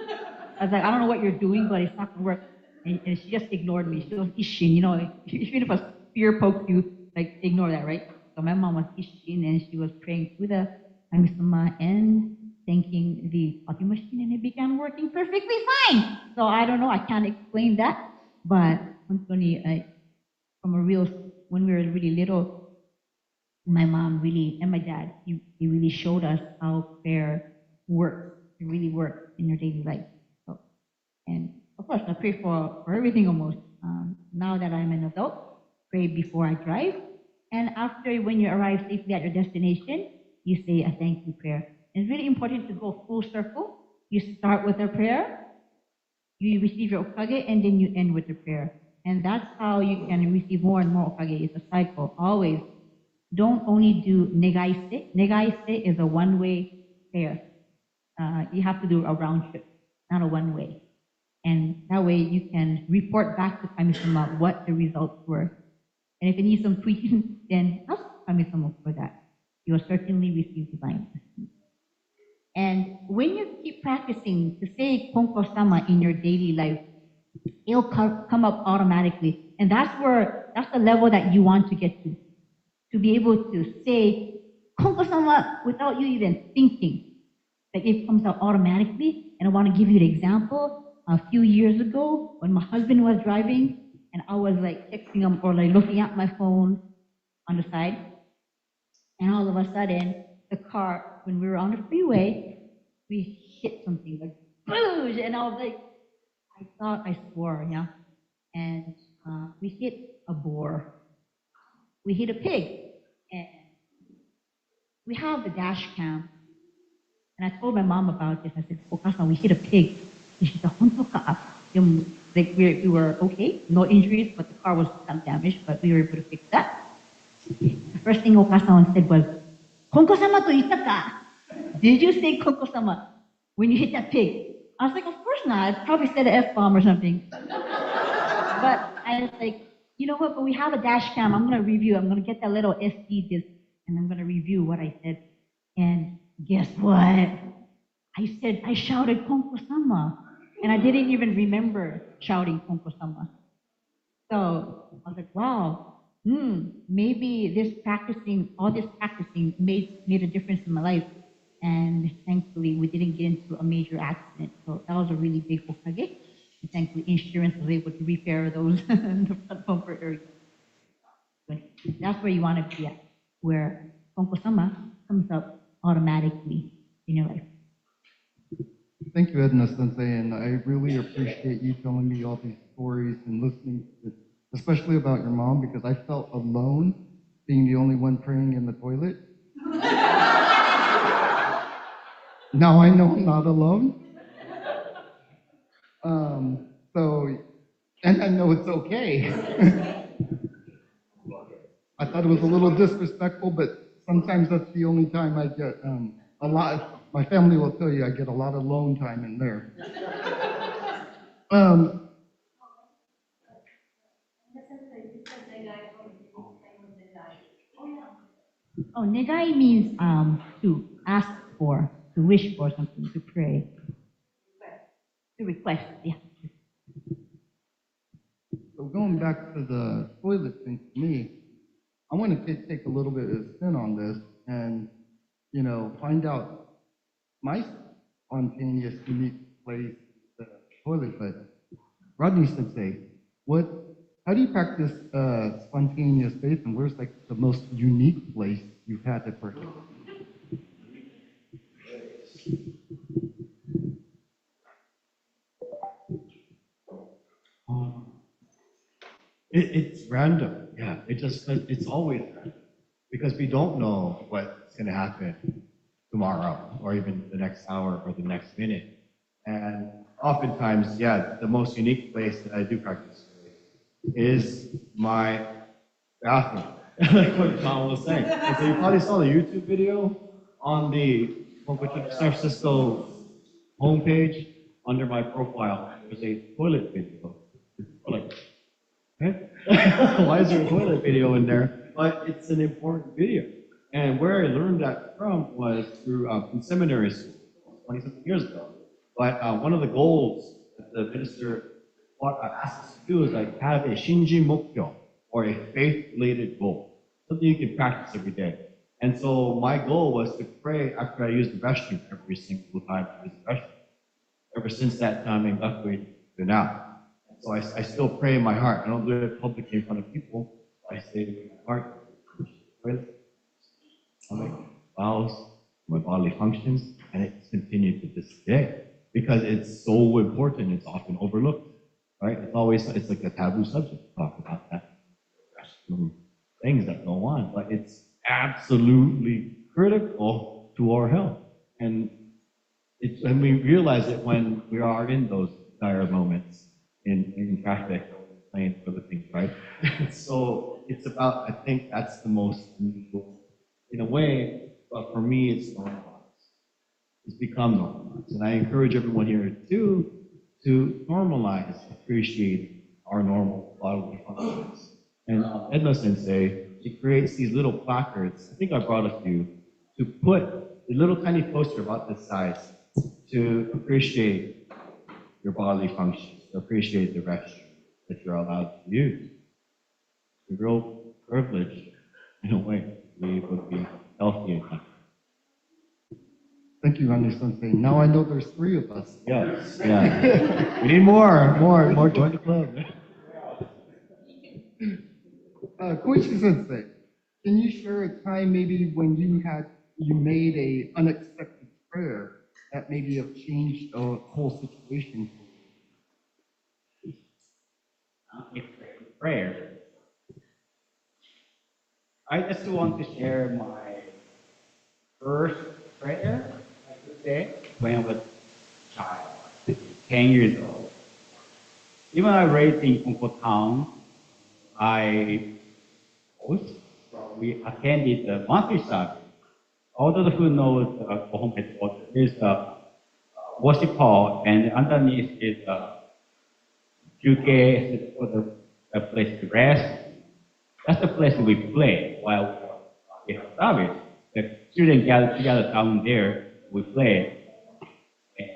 I was like, I don't know what you're doing, but it's not gonna work. And she just ignored me. She was ishin, even if a spear poked you, like ignore that, right? So my mom was ishin, and she was praying to the Kami-sama and thanking the copy machine, and it began working perfectly fine. So I don't know, I can't explain that, but from when we were really little, my mom really, and my dad, he really showed us how prayer works. It really works in your daily life. So, and of course, I pray for everything almost. Now that I'm an adult, pray before I drive. And after, when you arrive safely at your destination, you say a thank you prayer. And it's really important to go full circle. You start with a prayer, you receive your okage, and then you end with the prayer. And that's how you can receive more and more okage. It's a cycle, always. Don't only do negaise. Negaise is a one-way prayer. You have to do a round trip, not a one-way. And that way you can report back to Kami-sama what the results were. And if it needs some tweaking, then ask Kami-sama for that. You will certainly receive divine assistance. And when you keep practicing to say Konko-sama in your daily life, it'll come up automatically. And that's the level that you want to get to. To be able to say Konko-sama without you even thinking. Like it comes out automatically. And I want to give you an example. A few years ago, when my husband was driving, and I was like texting him or like looking at my phone on the side, and all of a sudden, the car, when we were on the freeway, we hit something like boosh, and I was like, I thought I swore, yeah. And we hit a boar. We hit a pig, and we have the dash cam. And I told my mom about this. I said, Okasan, we hit a pig. And she said, Honto ka? Like we were okay, no injuries, but the car was some damaged, but we were able to fix that. The first thing Okasan said was, Konko-sama to itaka? Did you say Konko-sama when you hit that pig? I was like, of course not. I probably said an F-bomb or something. But I was like, you know what? But we have a dash cam. I'm gonna review. I'm gonna get that little SD disc, and I'm gonna review what I said. And guess what? I shouted Konko-sama, and I didn't even remember shouting Konko-sama. So I was like, wow, maybe all this practicing made a difference in my life. And thankfully, we didn't get into a major accident. So that was a really big hokage. And thankfully, insurance was able to repair those in the front bumper area. But that's where you want to be at, where Konko-sama comes up automatically in your life. Thank you, Edna Sensei, and I really appreciate you telling me all these stories and listening, especially about your mom, because I felt alone being the only one praying in the toilet. Now I know I'm not alone. And I know it's okay. I thought it was a little disrespectful, but sometimes that's the only time I get a lot. My family will tell you I get a lot of alone time in there. Oh, negai means to ask for, to wish for something, to pray, to request. Yeah. So going back to the toilet thing for me, I want to take a little bit of spin on this and, find out my spontaneous, unique place, the toilet. But Rodney Sensei, how do you practice spontaneous faith, and where's like the most unique place you've had to practice? It's random, yeah. It's always random because we don't know what's going to happen tomorrow or even the next hour or the next minute. And oftentimes, yeah, the most unique place that I do practice is my bathroom, like what Tom was saying. And so you probably saw the YouTube video on the San Francisco homepage under my profile. There's a toilet video. Like, okay. Why is there a toilet video in there? But it's an important video. And where I learned that from was through in seminary school, 20-something years ago. But one of the goals that the minister asked us to do is like have a shinji mokyo, or a faith-related goal, something you can practice every day. And so my goal was to pray after I use the restroom every single time I use the restroom. Ever since that time in Gakuin to now. So I still pray in my heart. I don't do it publicly in front of people. I say in my heart, I make vows, my bodily functions, and it's continued to this day because it's so important. It's often overlooked, right? It's like a taboo subject to talk about that. Things that go on, but it's absolutely critical to our health, and we realize it when we are in those dire moments in traffic, playing for the things, right? So it's about, I think that's the most meaningful, in a way, but for me, it's normalized. It's become normalized, and I encourage everyone here to normalize, appreciate our normal bodily functions. And Edna Sensei, she creates these little placards. I think I brought a few to put a little tiny poster about this size to appreciate your bodily functions, to appreciate the restroom that you're allowed to use. It's a real privilege, in a way, to be able to be healthy and happy. Thank you, Randy Sensei. Now I know there's 3 of us. Yes, yeah. We need more. Join the club. Koichi Sensei, can you share a time maybe when you made a unexpected prayer that maybe have changed the whole situation for you? Prayer. I just want to share my first prayer, I could say, when I was a child, 10 years old. even I raised in Kongpo Town, I host, we attended the monthly service. All those who know the home headquarters, there's a worship hall, and underneath is a QK for the place to rest. That's the place we play while we have service. The students gather together down there, we play. And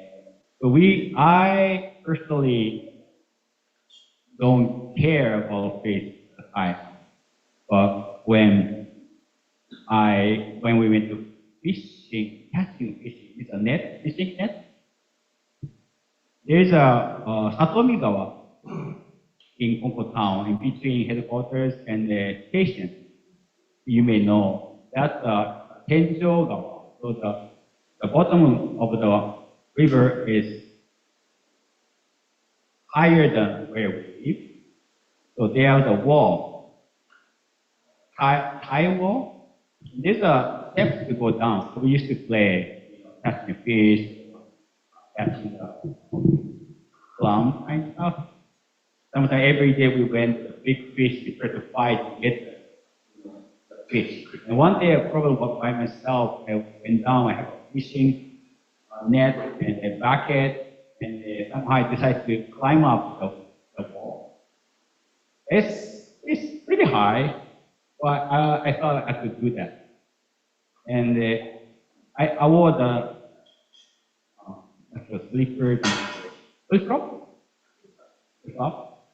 so I personally don't care about faith at the time. But when we went to fishing, catching fishing with a net, fishing net, there's a Satomigawa in Kongpo Town, in between headquarters and the station. You may know that's Tenjo-gawa. So the bottom of the river is higher than where we live. So there's a wall, high wall. There's a steps to go down. So we used to play, catching fish, catching clam and stuff. Sometimes every day we went to the big fish, we tried to fight to get the fish. And one day I probably was by myself. I went down, I have a fishing net and a bucket, and somehow I decided to climb up the wall. It's pretty high, but I thought I could do that. And I wore the slipper, flip-flop,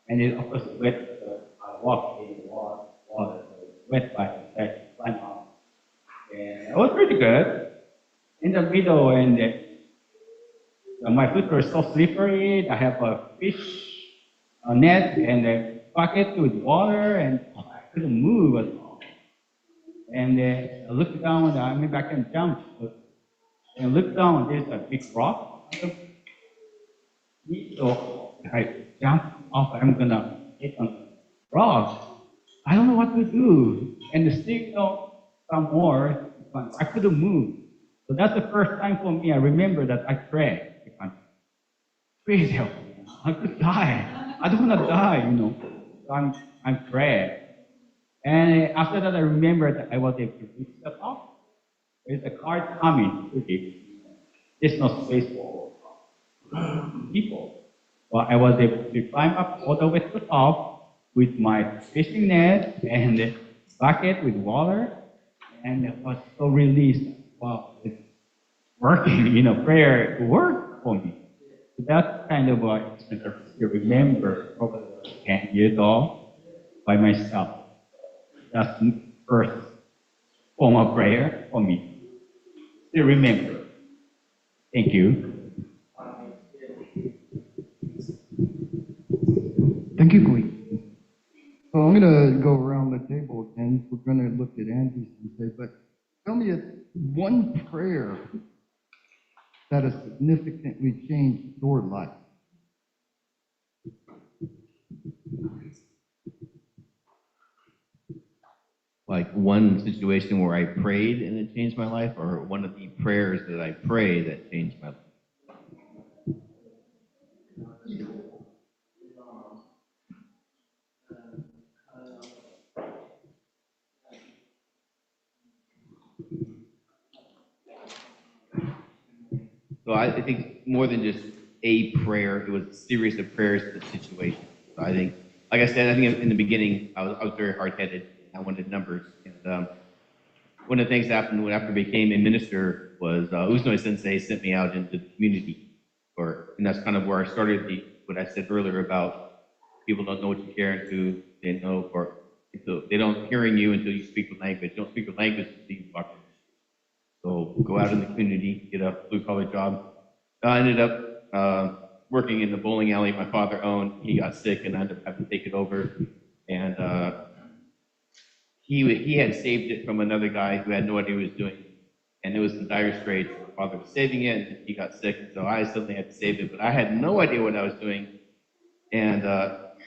and it of course wet. I walked in the water, wet by the climb up. And it was pretty good. In the middle, and my foot was so slippery. I have a fish net and a bucket with water, and I couldn't move at all. And I looked down, and maybe I can jump. And I looked down, there's a big rock. So I jump off, I'm gonna hit on the rock. I don't know what to do. And the signal some more, I couldn't move. So that's the first time for me. I remember that I prayed. Please help me. I could die. I don't want to die. So I'm praying. And after that, I remembered that I was able to reach the top. There's a car coming. There's no space for people. But I was able to climb up all the way to the top with my fishing net and a bucket with water. And I was so released. Wow, it's working. Prayer worked for me. So that's kind of what I remember probably 10 years old by myself. That's the first form of prayer for me. Still remember. Thank you. Thank you, Gui. So I'm going to go around the table again. We're going to look at Andy's and say, but tell me one prayer that has significantly changed your life. Like one situation where I prayed and it changed my life, or one of the prayers that I pray that changed my life? So I think more than just a prayer, it was a series of prayers to the situation. So I think, like I said, I think in the beginning, I was very hard-headed. I wanted numbers. And one of the things that happened when after I became a minister was Usunoi Sensei sent me out into the community. And that's kind of where I started what I said earlier about people don't know what you care into, they don't hearing you until you speak the language. Don't speak the language until you talk. So go out in the community, get a blue-collar job. I ended up working in the bowling alley my father owned. He got sick, and I ended up having to take it over. And he had saved it from another guy who had no idea what he was doing. And it was in dire straits. My father was saving it, and he got sick, so I suddenly had to save it. But I had no idea what I was doing. And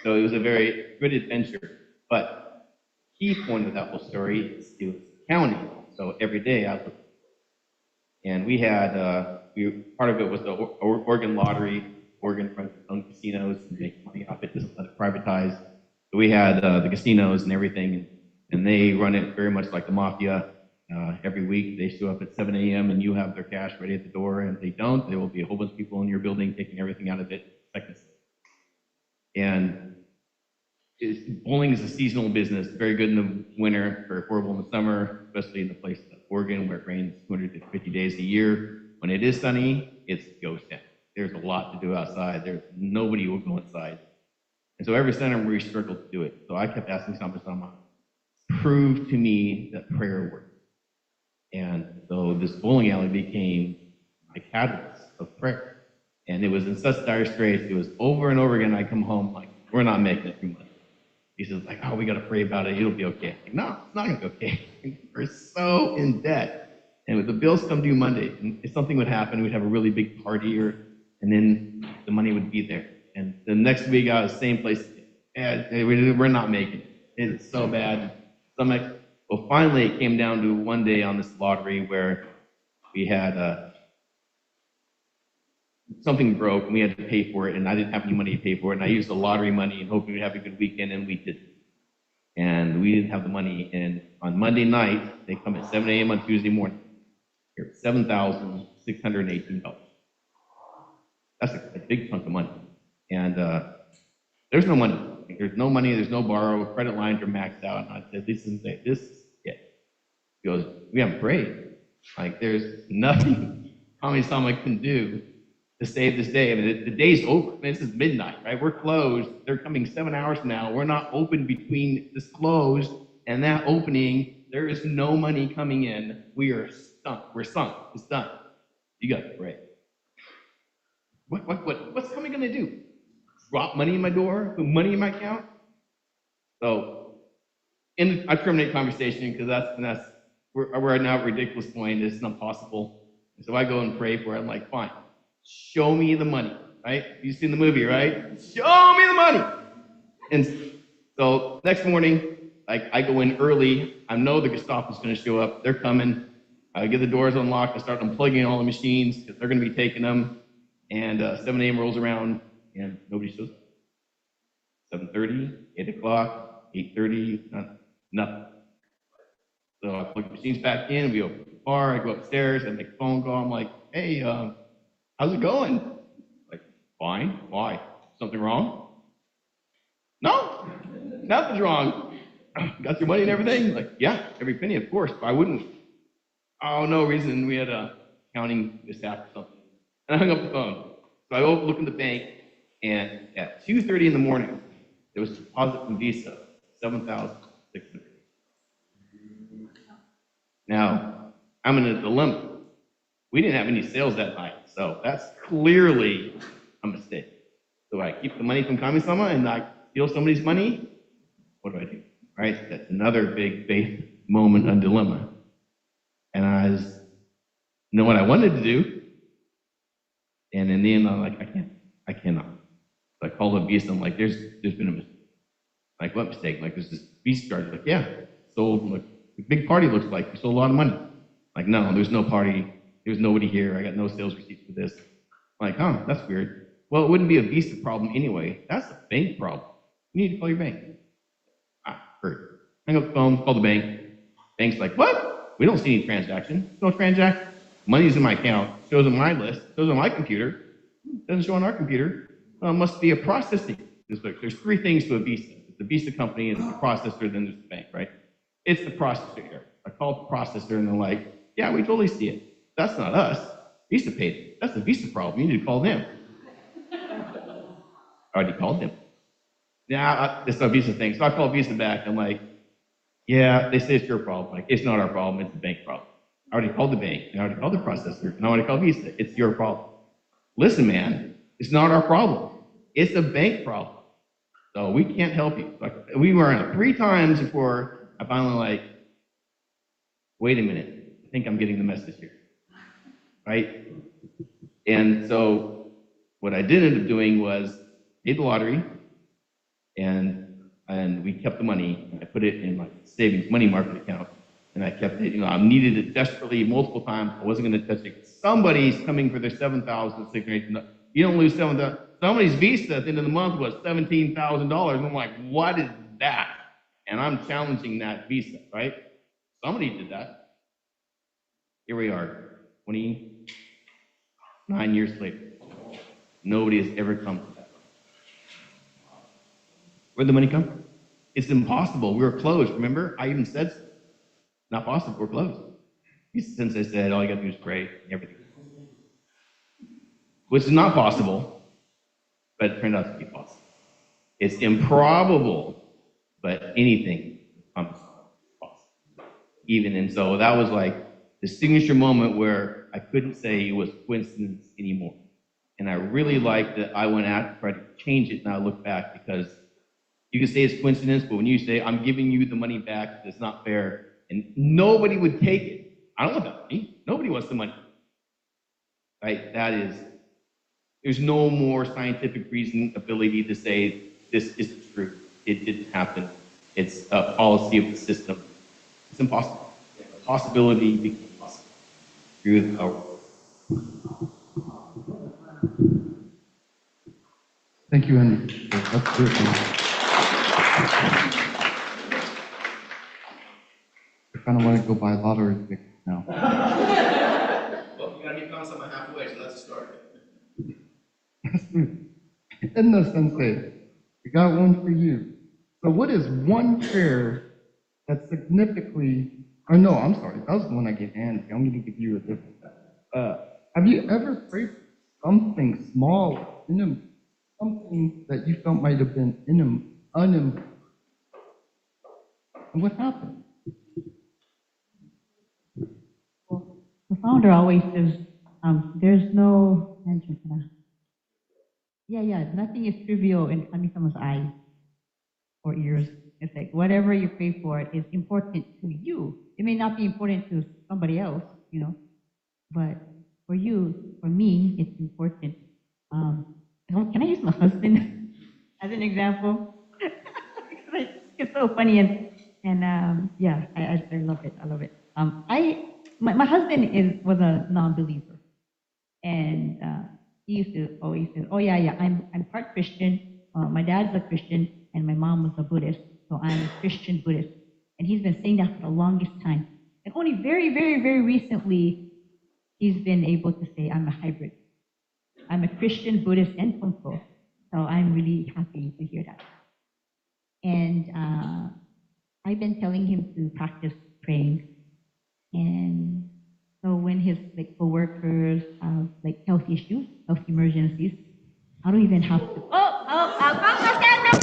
so it was a very good adventure. But key point of that whole story is it was counting. So every day I looked. And we had, part of it was the organ lottery. Oregon runs its own casinos and makes money off it, doesn't let it privatize. So we had the casinos and everything, and they run it very much like the mafia. Every week they show up at 7 a.m. and you have their cash ready at the door, and if they don't, there will be a whole bunch of people in your building taking everything out of it seconds. And bowling is a seasonal business, very good in the winter, very horrible in the summer, especially in the place like Oregon where it rains 250 days a year. When it is sunny, it's ghost town. There's a lot to do outside. There's nobody will go inside. And so every Sunday we struggled to do it. So I kept asking Sama, prove to me that prayer works. And so this bowling alley became my catalyst of prayer. And it was in such dire straits, it was over and over again. I come home like, we're not making it through money. He says, like, oh, we got to pray about it. It'll be okay. Like, no, it's not going to be okay. We're so in debt. And the bills come due Monday. And if something would happen, we'd have a really big party, and then the money would be there. And the next week, I was same place. Yeah, we're not making it. It's so bad. Well, finally, it came down to one day on this lottery where we had something broke, and we had to pay for it, and I didn't have any money to pay for it, and I used the lottery money and hoping we'd have a good weekend, and we didn't. And we didn't have the money, and on Monday night, they come at 7 a.m. on Tuesday morning. Here, $7,618. That's a big chunk of money. And there's no money. There's no money, there's no borrow, credit lines are maxed out. And I said, this is it. He goes, we haven't prayed. Like, there's nothing Kami-sama can do to save this day. I mean, the day's over. I mean, this is midnight, right? We're closed. They're coming 7 hours from now. We're not open between this closed and that opening. There is no money coming in. We are sunk. We're sunk. It's done. You got to pray. What's somebody going to do? Drop money in my door? Put money in my account? So, I terminate conversation because we're now at a ridiculous point. It's not possible. And so I go and pray for it. I'm like, fine. Show me the money, right? You've seen the movie, right? Show me the money. And so next morning, I go in early. I know the Gestapo's going to show up. They're coming. I get the doors unlocked. I start unplugging all the machines because they're going to be taking them. And 7 a.m. rolls around, and nobody shows up. 7:30, 8 o'clock, 8:30, nothing. So I plug the machines back in. We open the bar. I go upstairs. I make a phone call. I'm like, hey, how's it going? Like, fine. Why? Something wrong? No, nothing's wrong. Got your money and everything? Like, yeah, every penny, of course. Why wouldn't we? Oh, no reason. We had a accounting mishap or something. And I hung up the phone. So I go look in the bank, and at 2:30 in the morning, there was a deposit from Visa, $7,600. Now, I'm in a dilemma. We didn't have any sales that night, so that's clearly a mistake. So I keep the money from Kami-sama and I steal somebody's money? What do? Right? That's another big faith moment and dilemma. And know what I wanted to do. And in the end, I'm like, I cannot. So I called up Visa. I'm like, there's been a mistake. Like, what mistake? Like, there's this Visa charge. Like, yeah, sold. Like, a big party looks like. We sold a lot of money. Like, no, there's no party. There's nobody here. I got no sales receipts for this. I'm like, huh, that's weird. Well, it wouldn't be a Visa problem anyway. That's a bank problem. You need to call your bank. Heard. Hang up the phone, call the bank. Bank's like, what? We don't see any transaction. No transaction. Money's in my account. Shows on my list. Shows on my computer. Doesn't show on our computer. Well, it must be a processing. There's three things to a Visa. It's the Visa company, and it's the processor, then there's the bank, right? It's the processor here. I called the processor, and they're like, yeah, we totally see it. That's not us. Visa paid it. That's the Visa problem. You need to call them. I already called them. Yeah, it's a Visa thing. So I called Visa back. I'm like, yeah, they say it's your problem. Like, it's not our problem. It's the bank problem. I already called the bank. I already called the processor. And I already called Visa. It's your problem. Listen, man, it's not our problem. It's a bank problem. So we can't help you. Like, we were on it 3 times before I finally like, wait a minute. I think I'm getting the message here. Right? And so what I did end up doing was paid the lottery, and we kept the money, and I put it in my savings money market account, and I kept it. I needed it desperately multiple times. I wasn't going to touch it. Somebody's coming for their $7,600. You don't lose $7,000. somebody's visa at the end of the month was $17,000. I'm like, what is that? And I'm challenging that visa, right? Somebody did that. Here we are, 29 years later. Nobody has ever come to that. Where'd the money come from? It's impossible. We were closed, remember? I even said, not possible, we're closed. Sensei said, all you gotta do is pray and everything. Which is not possible, but it turned out to be possible. It's improbable, but anything becomes possible. Even, and so that was like the signature moment where I couldn't say it was coincidence anymore. And I really like that I went out and tried to change it, and I look back, because you can say it's coincidence, but when you say, I'm giving you the money back, it's not fair, and nobody would take it. I don't want that money. Nobody wants the money. Right? That is, there's no more scientific reason, ability to say this isn't true. It didn't happen. It's a policy of the system. It's impossible. Possibility became possible through the power. Thank you, Henry. That's good. I kind of want to go buy lottery tickets now. Well, you gotta get Kansama halfway, so that's a start. Edna Sensei, we got one for you. So what is one prayer that significantly, or no, I'm sorry, that was the one I gave Andy. I'm going to give you a different. Have you ever prayed for something small, something that you felt might have been unimportant? And what happened? Well, the founder always says, there's no mention for that. Yeah, nothing is trivial in Kami-sama's eyes or ears. It's like whatever you pray for is important to you. It may not be important to somebody else, but for you, for me, it's important. Can I use my husband as an example? It's so funny, and yeah, I love it. I love it. My husband was a non-believer, and he used to always say, "Oh yeah, I'm part Christian. My dad's a Christian, and my mom was a Buddhist, so I'm a Christian Buddhist." And he's been saying that for the longest time. And only very, very, very recently, he's been able to say, "I'm a hybrid. I'm a Christian, Buddhist, and Funko." So I'm really happy to hear that. And I've been telling him to practice praying. And so when his coworkers have health issues, health emergencies, I don't even have to. I'll stand up.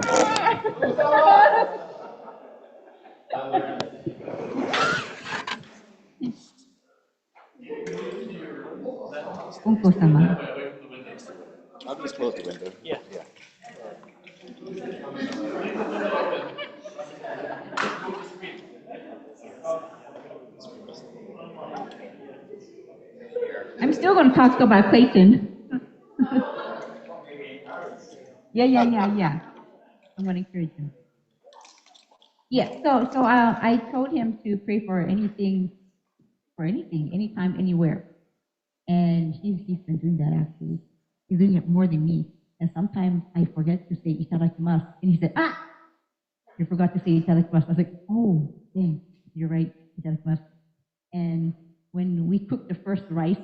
Funko-sama. I'll just close the window. Yeah. I'm still going to talk about Clayton. Yeah. I'm going to encourage him. Yeah, so I told him to pray for anything, anytime, anywhere. And he's been doing that actually. He's doing it more than me. And sometimes I forget to say itadakimasu. And he said, you forgot to say itadakimasu. I was like, oh, dang, you're right, itadakimasu. And when we cook the first rice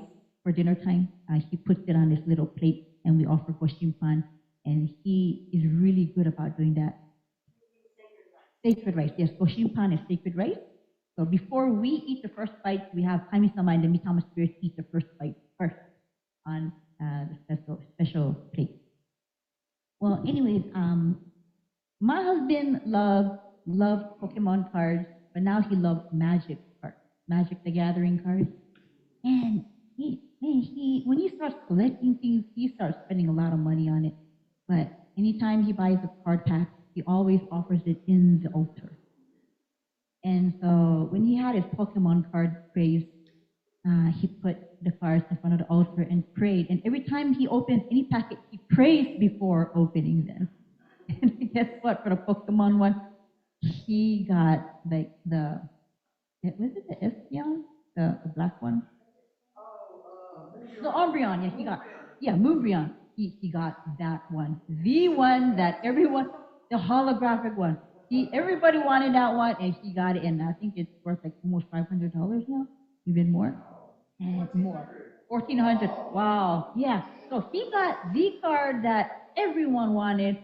for dinner time, he puts it on this little plate and we offer goshimpan. And he is really good about doing that. Sacred rice, yes, goshimpan is sacred rice. So before we eat the first bite, we have Kami-sama and the Mitama spirits eat the first bite first on the special plate. Well, anyways, my husband loved Pokemon cards, but now he loves Magic cards, Magic the Gathering cards. And when he starts collecting things, he starts spending a lot of money on it. But anytime he buys a card pack, he always offers it in the altar. And so when he had his Pokemon card craze, he put the cards in front of the altar and prayed. And every time he opens any packet, he prays before opening them. And guess what? For the Pokemon one, he got was it the Espeon? The black one? The Umbreon, yeah, he got, Moonbreon. he got that one, the one that everyone, the holographic one. Everybody wanted that one, and he got it, and I think it's worth like almost $500 now, even more, and more, 1,400. Wow, yeah. So he got the card that everyone wanted,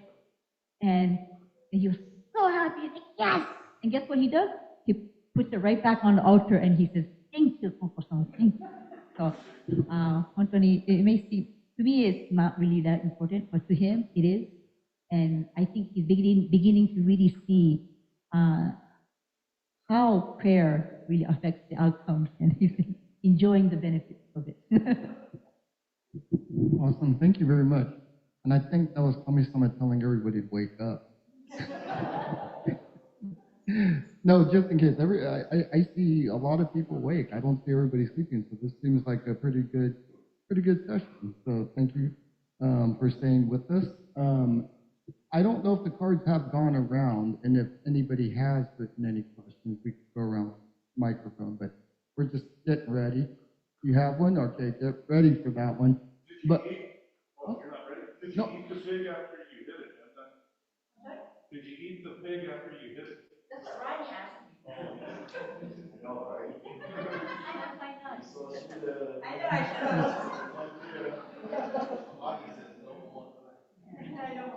and he was so happy. He's like, yes! And guess what he does? He puts it right back on the altar, and he says, "Thank you, Koko-san. Thank you." So, 本当に it may seem, to me it's not really that important, but to him it is. And I think he's beginning to really see how prayer really affects the outcomes, and he's enjoying the benefits of it. Awesome, thank you very much. And I think that was Kami-sama telling everybody to wake up. No, just in case. I see a lot of people awake. I don't see everybody sleeping, so this seems like a pretty good session. So thank you for staying with us. I don't know if the cards have gone around, and if anybody has written any questions, we could go around the microphone, but we're just getting ready. You have one? Okay, get ready for that one. But Oh, you're not ready? Did you No. eat the fig after you hit it? Did you eat the fig after you hit it? That's what Ronnie asked me. I know, right? I have my nuts. So she did. I know I should have. I know.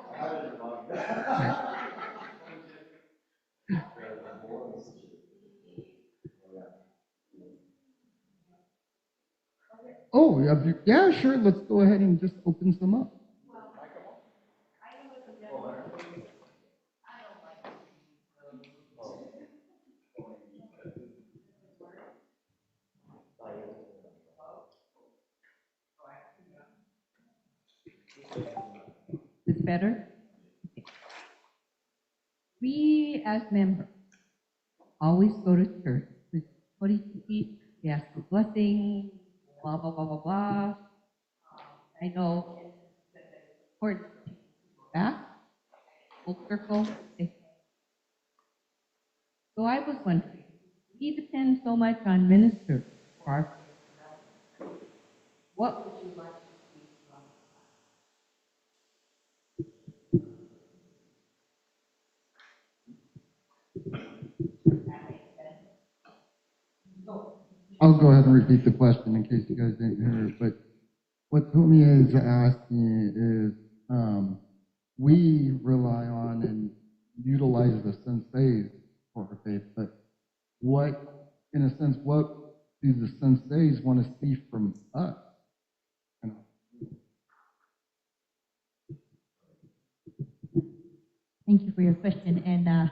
oh, yeah, sure. Let's go ahead and just open some up. It's better? Okay. We as members always go to church with Horiki, we ask for blessing, blah, blah, blah, blah, blah. I know it's important to go back, full circle. So I was wondering, we depend so much on ministers for our faith. What would you like to see from I'll go ahead and repeat the question in case you guys didn't hear it. But what Tomi is asking is, we rely on and utilize the senseis for our faith, but what, in a sense, what do the senseis want to see from us? You know? Thank you for your question. And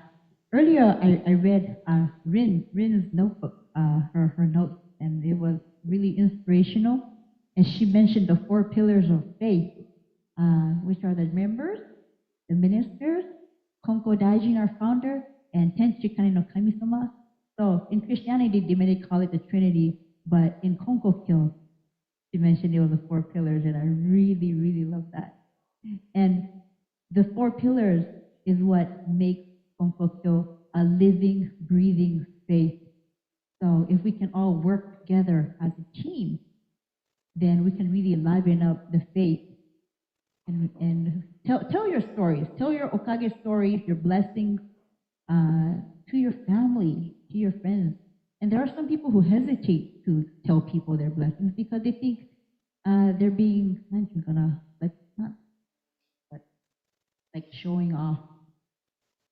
earlier I read Rin's notebook, her notes, and it was really inspirational. And she mentioned the 4 pillars of faith, which are the members, the ministers, Konko Daijin, our founder, and Tenchi Kane no Kami-sama. So in Christianity, they may call it the Trinity, but in Konko-kyo, she mentioned it was the 4 pillars, and I really, really love that. And the 4 pillars is what makes Konko-kyo a living, breathing faith. So if we can all work together as a team, then we can really liven up the faith. And tell your stories. Tell your Okage stories, your blessings to your family, to your friends. And there are some people who hesitate to tell people their blessings because they think they're being, like showing off.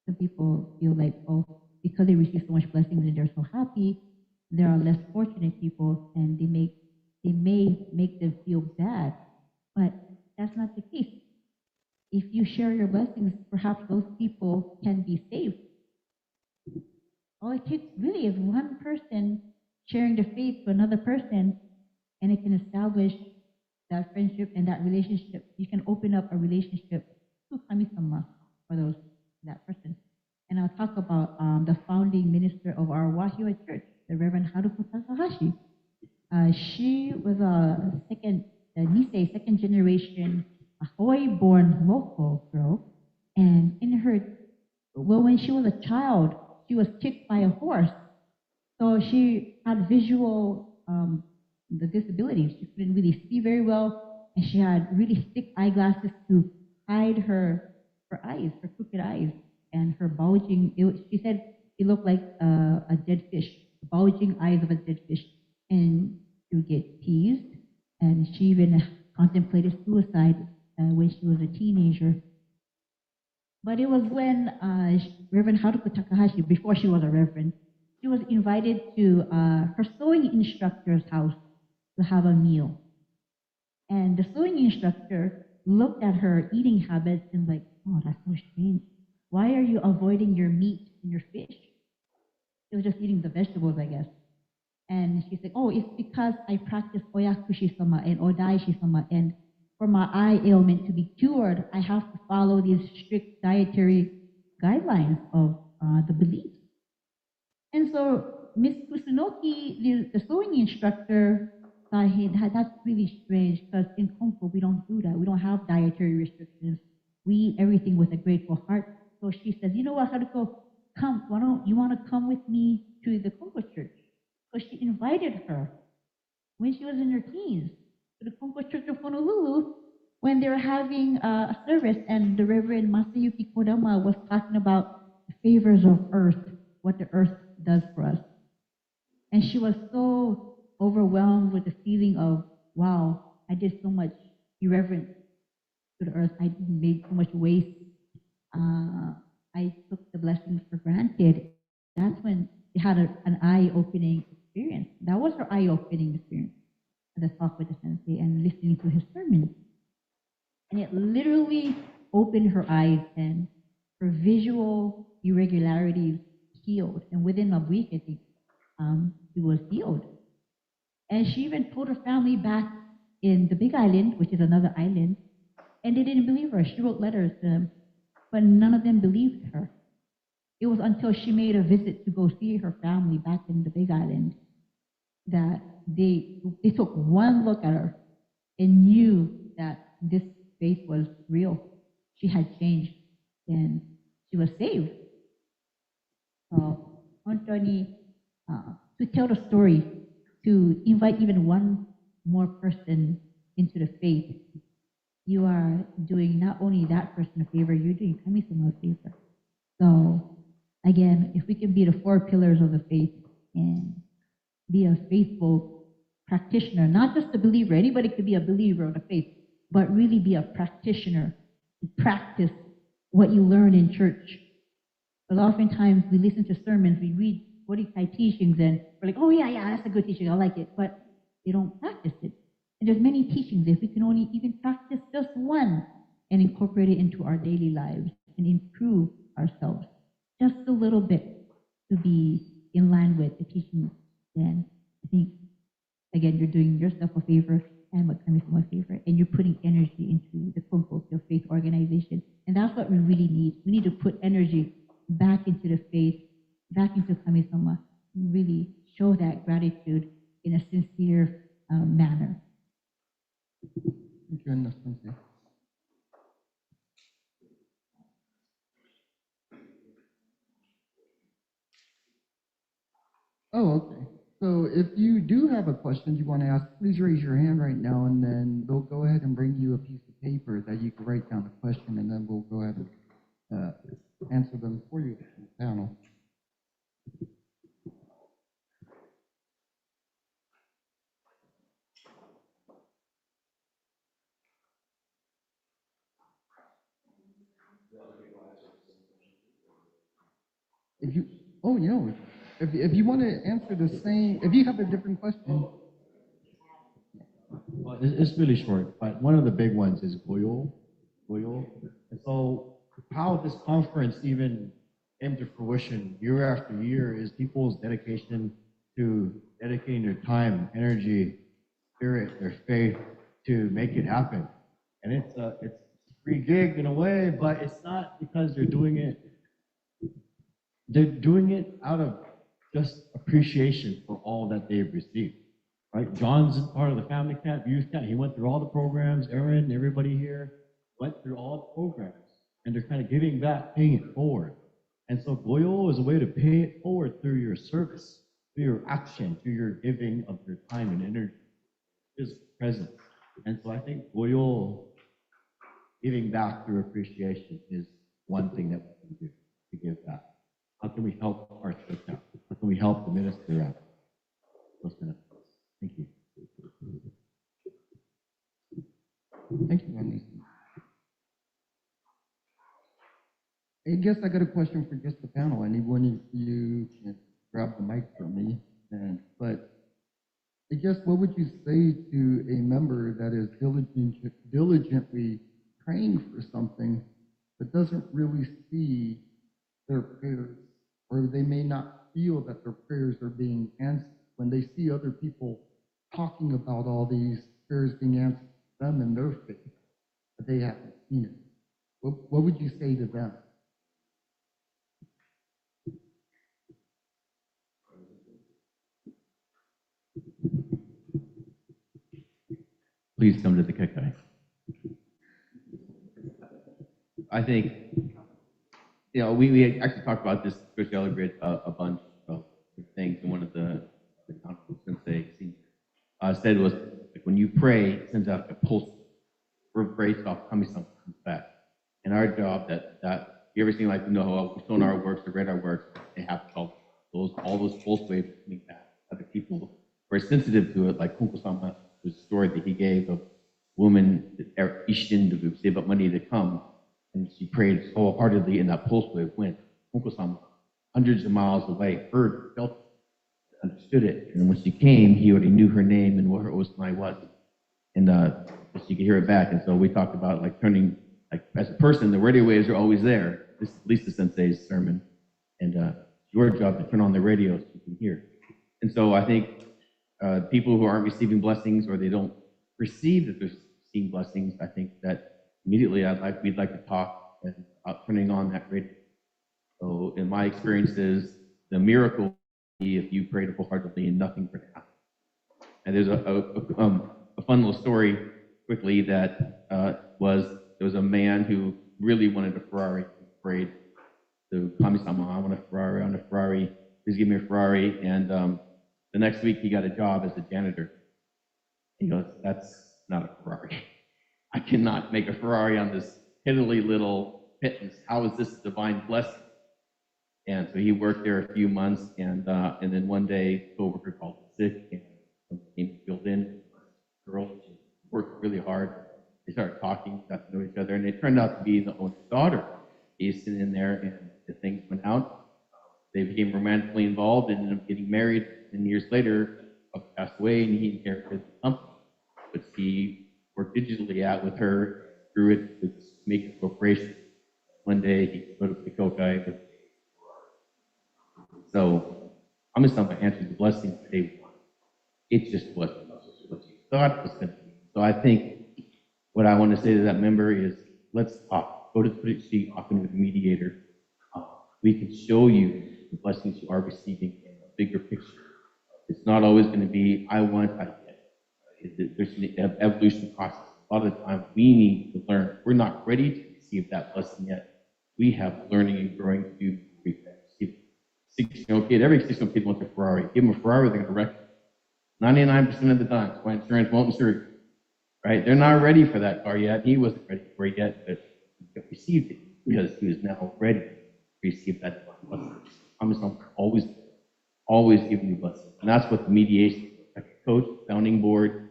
Some people feel like, oh, because they receive so much blessings and they're so happy, there are less fortunate people, and they may make them feel bad. But that's not the case. If you share your blessings, perhaps those people can be saved. All it takes really is one person sharing the faith to another person, and it can establish that friendship and that relationship. You can open up a relationship to Kami-sama for that person. And I'll talk about the founding minister of our Wahiwa church, the Reverend Haruko Takahashi. She was a Nisei, second generation Hawaii-born local girl. And when she was a child, she was kicked by a horse. So she had visual the disabilities. She couldn't really see very well, and she had really thick eyeglasses to hide her eyes, her crooked eyes, and her bulging. She said it looked like a dead fish, bulging eyes of a dead fish, and she would get teased, and she even contemplated suicide when she was a teenager. But it was when Reverend Haruko Takahashi, before she was a reverend, she was invited to her sewing instructor's house to have a meal. And the sewing instructor looked at her eating habits and like, oh, that's so strange. Why are you avoiding your meat and your fish? She was just eating the vegetables, I guess. And she said, oh, it's because I practice oyakushi-sama and odaishi-sama, and for my eye ailment to be cured, I have to follow these strict dietary guidelines of the beliefs. And so Miss Kusunoki, the sewing instructor, thought, hey, that's really strange because in Kung Fu we don't do that. We don't have dietary restrictions. We eat everything with a grateful heart. So she says, you know what, Haruko, come, why don't you want to come with me to the Kung Fu church? So she invited her when she was in her teens to the Kung Fu Church of Honolulu when they were having a service, and the Reverend Masayuki Kodama was talking about the favors of earth, what the earth does for us. And she was so overwhelmed with the feeling of, wow, I did so much irreverence to the earth. I made so much waste. I took the blessings for granted. That's when she had an eye-opening experience. That was her eye-opening experience, the talk with the sensei and listening to his sermon. And it literally opened her eyes, and her visual irregularities healed. And within a week, I think, she was healed. And she even told her family back in the Big Island, which is another island, and they didn't believe her. She wrote letters to them, but none of them believed her. It was until she made a visit to go see her family back in the Big Island that they took one look at her and knew that this faith was real. She had changed, and she was saved. So, 本当に to tell the story, to invite even one more person into the faith, you are doing not only that person a favor, you're doing Kami-sama a favor. So, again, if we can be the four pillars of the faith and be a faithful practitioner, not just a believer. Anybody could be a believer of the faith, but really be a practitioner. Practice what you learn in church. But oftentimes we listen to sermons, we read Bodhikai teachings, and we're like, oh yeah, that's a good teaching, I like it, but they don't practice it. And there's many teachings. If we can only even practice just one and incorporate it into our daily lives and improve ourselves just a little bit to be in line with the teachings, then I think, again, you're doing yourself a favor and what comes from a favor, and you're putting energy into the Kung Fu, your faith organization. And that's what we really need. We need to put energy back into the faith, back into Kami-sama, and really show that gratitude in a sincere manner. Thank you, Sensei. Oh, okay. So if you do have a question you want to ask, please raise your hand right now, and then they'll go ahead and bring you a piece of paper that you can write down the question, and then we'll go ahead and answer them for you in the panel. If you, oh, you know, if you want to answer the same, if you have a different question. Well, it's really short, but one of the big ones is Goyo. And so how this conference even came to fruition year after year is people's dedication to dedicating their time, energy, spirit, their faith to make it happen. And it's a free gig in a way, but it's not because they're doing it. They're doing it out of just appreciation for all that they've received. Right? John's part of the family camp, youth camp. He went through all the programs. Aaron, everybody here went through all the programs. And they're kind of giving back, paying it forward. And so Goyo is a way to pay it forward through your service, through your action, through your giving of your time and energy, physical presence. And so I think loyal, giving back through appreciation is one thing that we can do to give back. How can we help our church out? How can we help the minister out? Those kind of things. Thank you. Thank you, Andy. I guess I got a question for just the panel. Anyone of you can grab the mic for me. But I guess what would you say to a member that is diligently praying for something but doesn't really see their prayers, or they may not feel that their prayers are being answered when they see other people talking about all these prayers being answered to them in their faith, but they haven't seen it? What would you say to them? Please come to the Kekai. I think, we actually talked about this, Chris Elliott, a bunch of things, and one of the Sensei said was, like, when you pray, it sends out a pulse, reverberates off Kami-sama comes back. And our job, that you ever seen, like, we've shown our works, or read our works, they have all those pulse waves coming back. Other people were sensitive to it, like Kunko-sama, the story that he gave of woman Ishin to save up money to come, and she prayed wholeheartedly, and that pulse wave went. Kunko-sama, hundreds of miles away, heard, felt it, understood it, and when she came, he already knew her name and what her osmai was, and she could hear it back. And so we talked about, like, turning, like, as a person, the radio waves are always there. This is at least the Sensei's sermon, and your job to turn on the radio so you can hear. And so I think people who aren't receiving blessings, or they don't perceive that they're seeing blessings, I think that immediately we'd like to talk about turning on that radio. So in my experiences, the miracle would be if you prayed wholeheartedly and nothing would happen. And there's a fun little story quickly that there was a man who really wanted a Ferrari. He prayed to Kami-sama, I want a Ferrari, I want a Ferrari, please give me a Ferrari. And the next week he got a job as a janitor. He goes, that's not a Ferrari. I cannot make a Ferrari on this piddly little pittance. How is this a divine blessing? And so he worked there a few months, and then one day, a coworker called sick, and came filled in. Girl, she worked really hard. They started talking, got to know each other, and it turned out to be the owner's daughter. He's sitting in there, and the things went out. They became romantically involved and ended up getting married. And years later, passed away, and he inherited the company. But he worked digitally out with her, grew it to make a corporation. One day, he put up the Kokai. So, Kami-sama answered the blessing that they wanted. It just wasn't what you thought it was going to be. So I think what I want to say to that member is, let's talk. Go to the seat, often with a mediator. We can show you the blessings you are receiving in a bigger picture. It's not always going to be, I want, I get. There's an evolution process. A lot of the time, we need to learn. We're not ready to receive that blessing yet. We have learning and growing to do. 16-year-old kid, every 16-year-old kid wants a Ferrari. Give them a Ferrari, they're going to wreck it. 99% of the time, that's why insurance won't insure it. Right? They're not ready for that car yet. He wasn't ready for it yet, but he received it because he was now ready to receive that blessing. I'm always giving you blessings. And that's what the mediation, like a coach, founding board,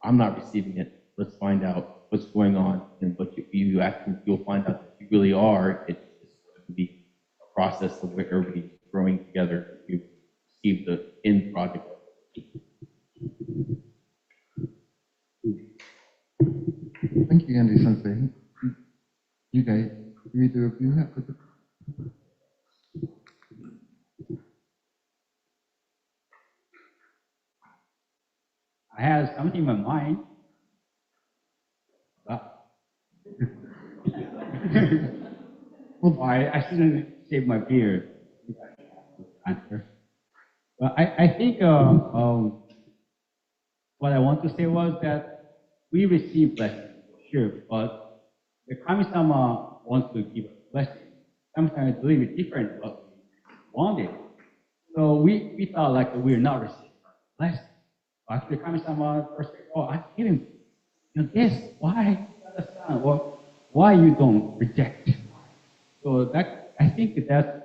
I'm not receiving it. Let's find out what's going on, and what you actually, you'll find out that you really are. It's going to be a process of where everybody's growing together to receive the end product. Thank you, Andy Sensei. You guys, either of you have to. I have something in my mind. Well, I shouldn't save my beer. Answer. Well, I think what I want to say was that we receive blessings, sure, but the Kami-sama wants to give us blessing. Sometimes I believe it's different what we wanted. So we thought like we're not receiving blessing. Actually, Kami-sama first said, oh, I'm giving This, why, understand, why you don't reject? So that, I think that's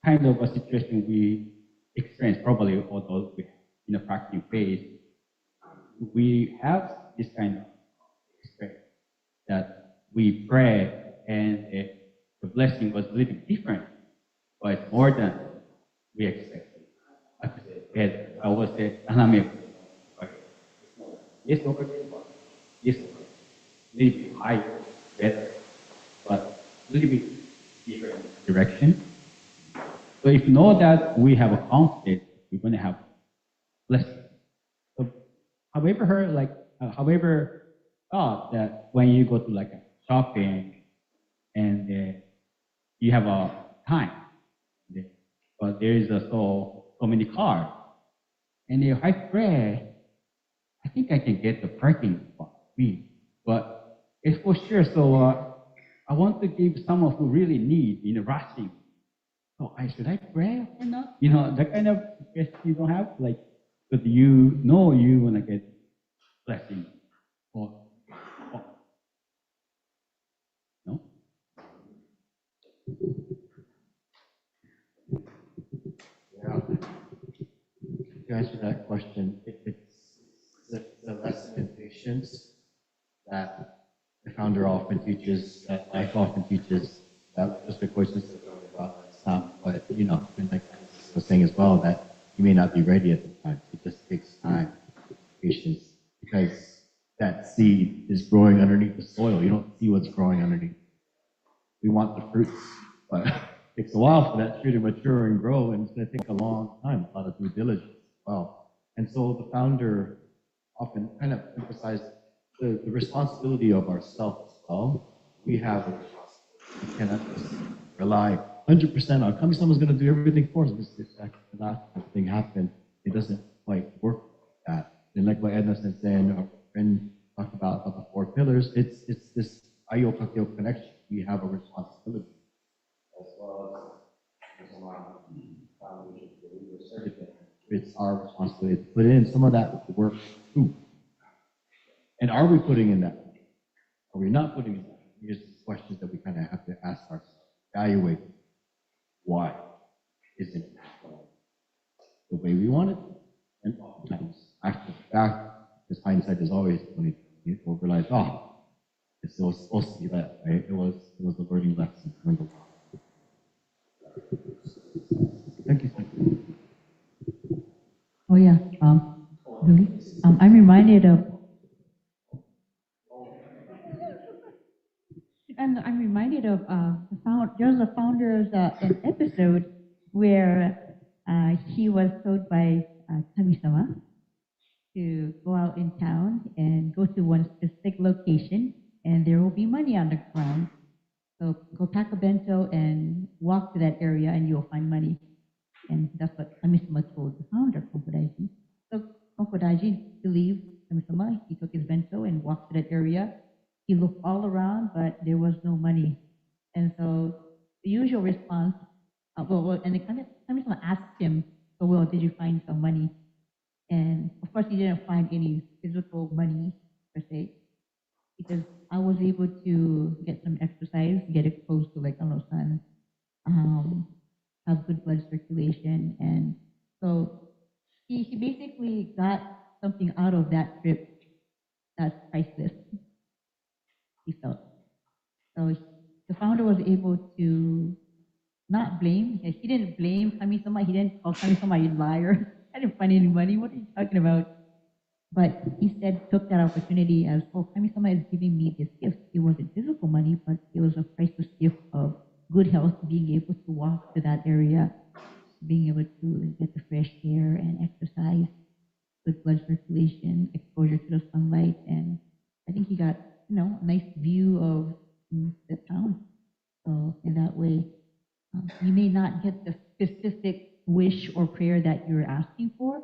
kind of a situation we experience probably although we in a practicing phase. We have this kind of experience that we pray and the blessing was a little bit different, but more than we expected. Like I said, I was say, yes, over there, yes, over there. Little bit higher, better, but a little bit different direction. So if you know that we have a conflict, we're going to have blessing. So, however, thought that when you go to like a shopping and you have a time, but there is so many cars, and if I pray, I think I can get the parking spot free. But it's for sure. So I want to give someone who really need rushing. So should I pray or not? That kind of question you don't have, like, but you know you wanna get blessing, or no? Yeah. To answer that question, it's the lesson in patience that the founder often teaches, that life often teaches, that just the questions that go about it's not, but and like I was saying as well, that you may not be ready at the time. It just takes time, patience, because that seed is growing underneath the soil. You don't see what's growing underneath. We want the fruits, but it takes a while for that tree to mature and grow, and it's going to take a long time, a lot of due diligence as well. And so the founder often kind of emphasized the responsibility of ourselves as well. We have a responsibility. We cannot just rely 100% on Kami-sama is going to do everything for us. This the last thing happened. It doesn't quite work like that. And like what Edna said, and our friend talked about the four pillars, it's this ayo kakeo connection. We have a responsibility as well as it's our responsibility to put in some of that work too. And are we putting in that? Are we not putting in that? Here's the questions that we kind of have to ask ourselves. Evaluate why isn't it the way we want it? And oftentimes, after the fact, because hindsight is always 2020, we'll realize, it was supposed to be that, right? It was a learning lesson. Thank you. Oh yeah, Julie, I'm reminded of, there's a founder's an episode where he was told by Kami-sama to go out in town and go to one specific location, and there will be money on the ground. So go pack a bento and walk to that area, and you'll find money. And that's what Kami-sama told the founder, Kokodaiji. So Kokodaiji believed Kami-sama. He took his bento and walked to that area. He looked all around, but there was no money. And so the usual response, and the Kami-sama asked him, so well, did you find some money? And of course, he didn't find any physical money per se, because I was able to get some exercise, get exposed to like sun, have good blood circulation, and so he basically got something out of that trip that's priceless. He felt so. The founder was able to not blame. He didn't blame Kami-sama. He didn't call Kami-sama a liar. I didn't find any money. What are you talking about? But he said, took that opportunity as, Kami-sama is giving me this gift. It wasn't physical money, but it was a priceless gift of good health, being able to walk to that area, being able to get the fresh air and exercise, good blood circulation, exposure to the sunlight. And I think he got, a nice view of the town. So in that way, you may not get the specific wish or prayer that you're asking for,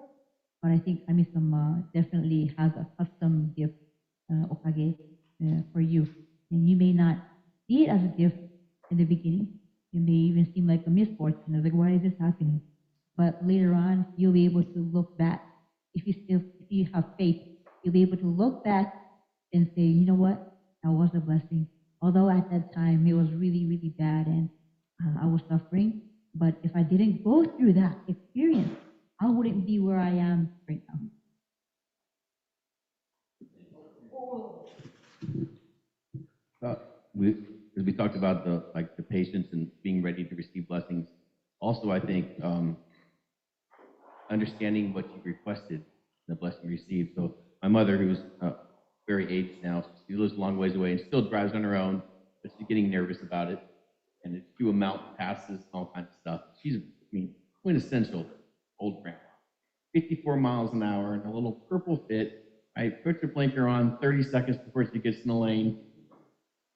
but I think Kami-sama definitely has a custom gift, okage, for you. And you may not see it as a gift in the beginning. It may even seem like a misfortune. It's like, why is this happening? But later on, you'll be able to look back. If you have faith, you'll be able to look back and say, you know what, that was a blessing. Although at that time it was really, really bad and I was suffering, but if I didn't go through that experience, I wouldn't be where I am right now. Uh, we, as we talked about the patience and being ready to receive blessings. Also, I think understanding what you requested, the blessing you received. So my mother, who is very aged now, she lives a long ways away and still drives on her own, but she's getting nervous about it. And it's through a mountain passes, all kinds of stuff. She's, I mean, quintessential old grandma. 54 miles an hour in a little purple fit. I put her blinker on 30 seconds before she gets in the lane.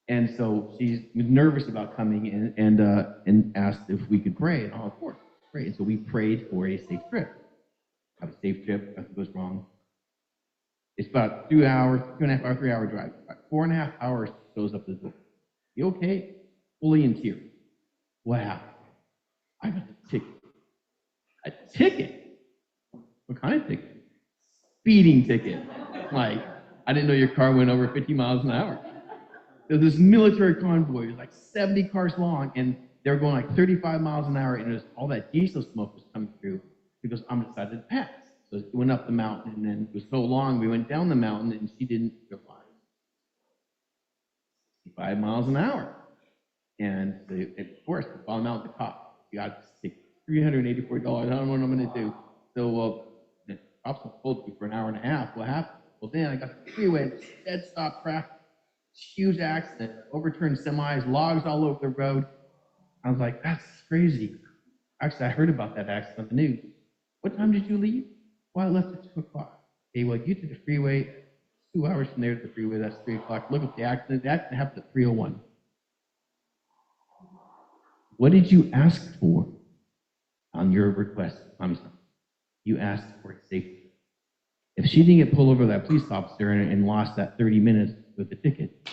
And so she was nervous about coming in and asked if we could pray. And of course, pray. And so we prayed for a safe trip. Have a safe trip. Nothing goes wrong. It's about 2 hours, 2.5 hour, 3 hour drive. About 4.5 hours shows up at the door. You okay? Fully in tears. What happened? I got a ticket. A ticket? What kind of ticket? Speeding ticket. Like, I didn't know your car went over 50 miles an hour. There's this military convoy, it was like 70 cars long, and they were going like 35 miles an hour, and it was, all that diesel smoke was coming through because I'm decided to pass. So it went up the mountain, and then it was so long, we went down the mountain, and she didn't realize 65 miles an hour. And they, of course, they found out the cop. You got $384. I don't know what I'm going to do. So the cops pulled me for an hour and a half. What happened? Well, then I got to the freeway, dead stop traffic. Huge accident, overturned semis, logs all over the road. I was like, that's crazy. Actually, I heard about that accident on the news. What time did you leave? Well, I left at 2 o'clock. Okay, well, you to the freeway, 2 hours from there to the freeway, that's 3 o'clock. Look at the accident. The accident happened at 3:01. What did you ask for on your request? You asked for safety. If she didn't get pulled over by that police officer and lost that 30 minutes with the ticket,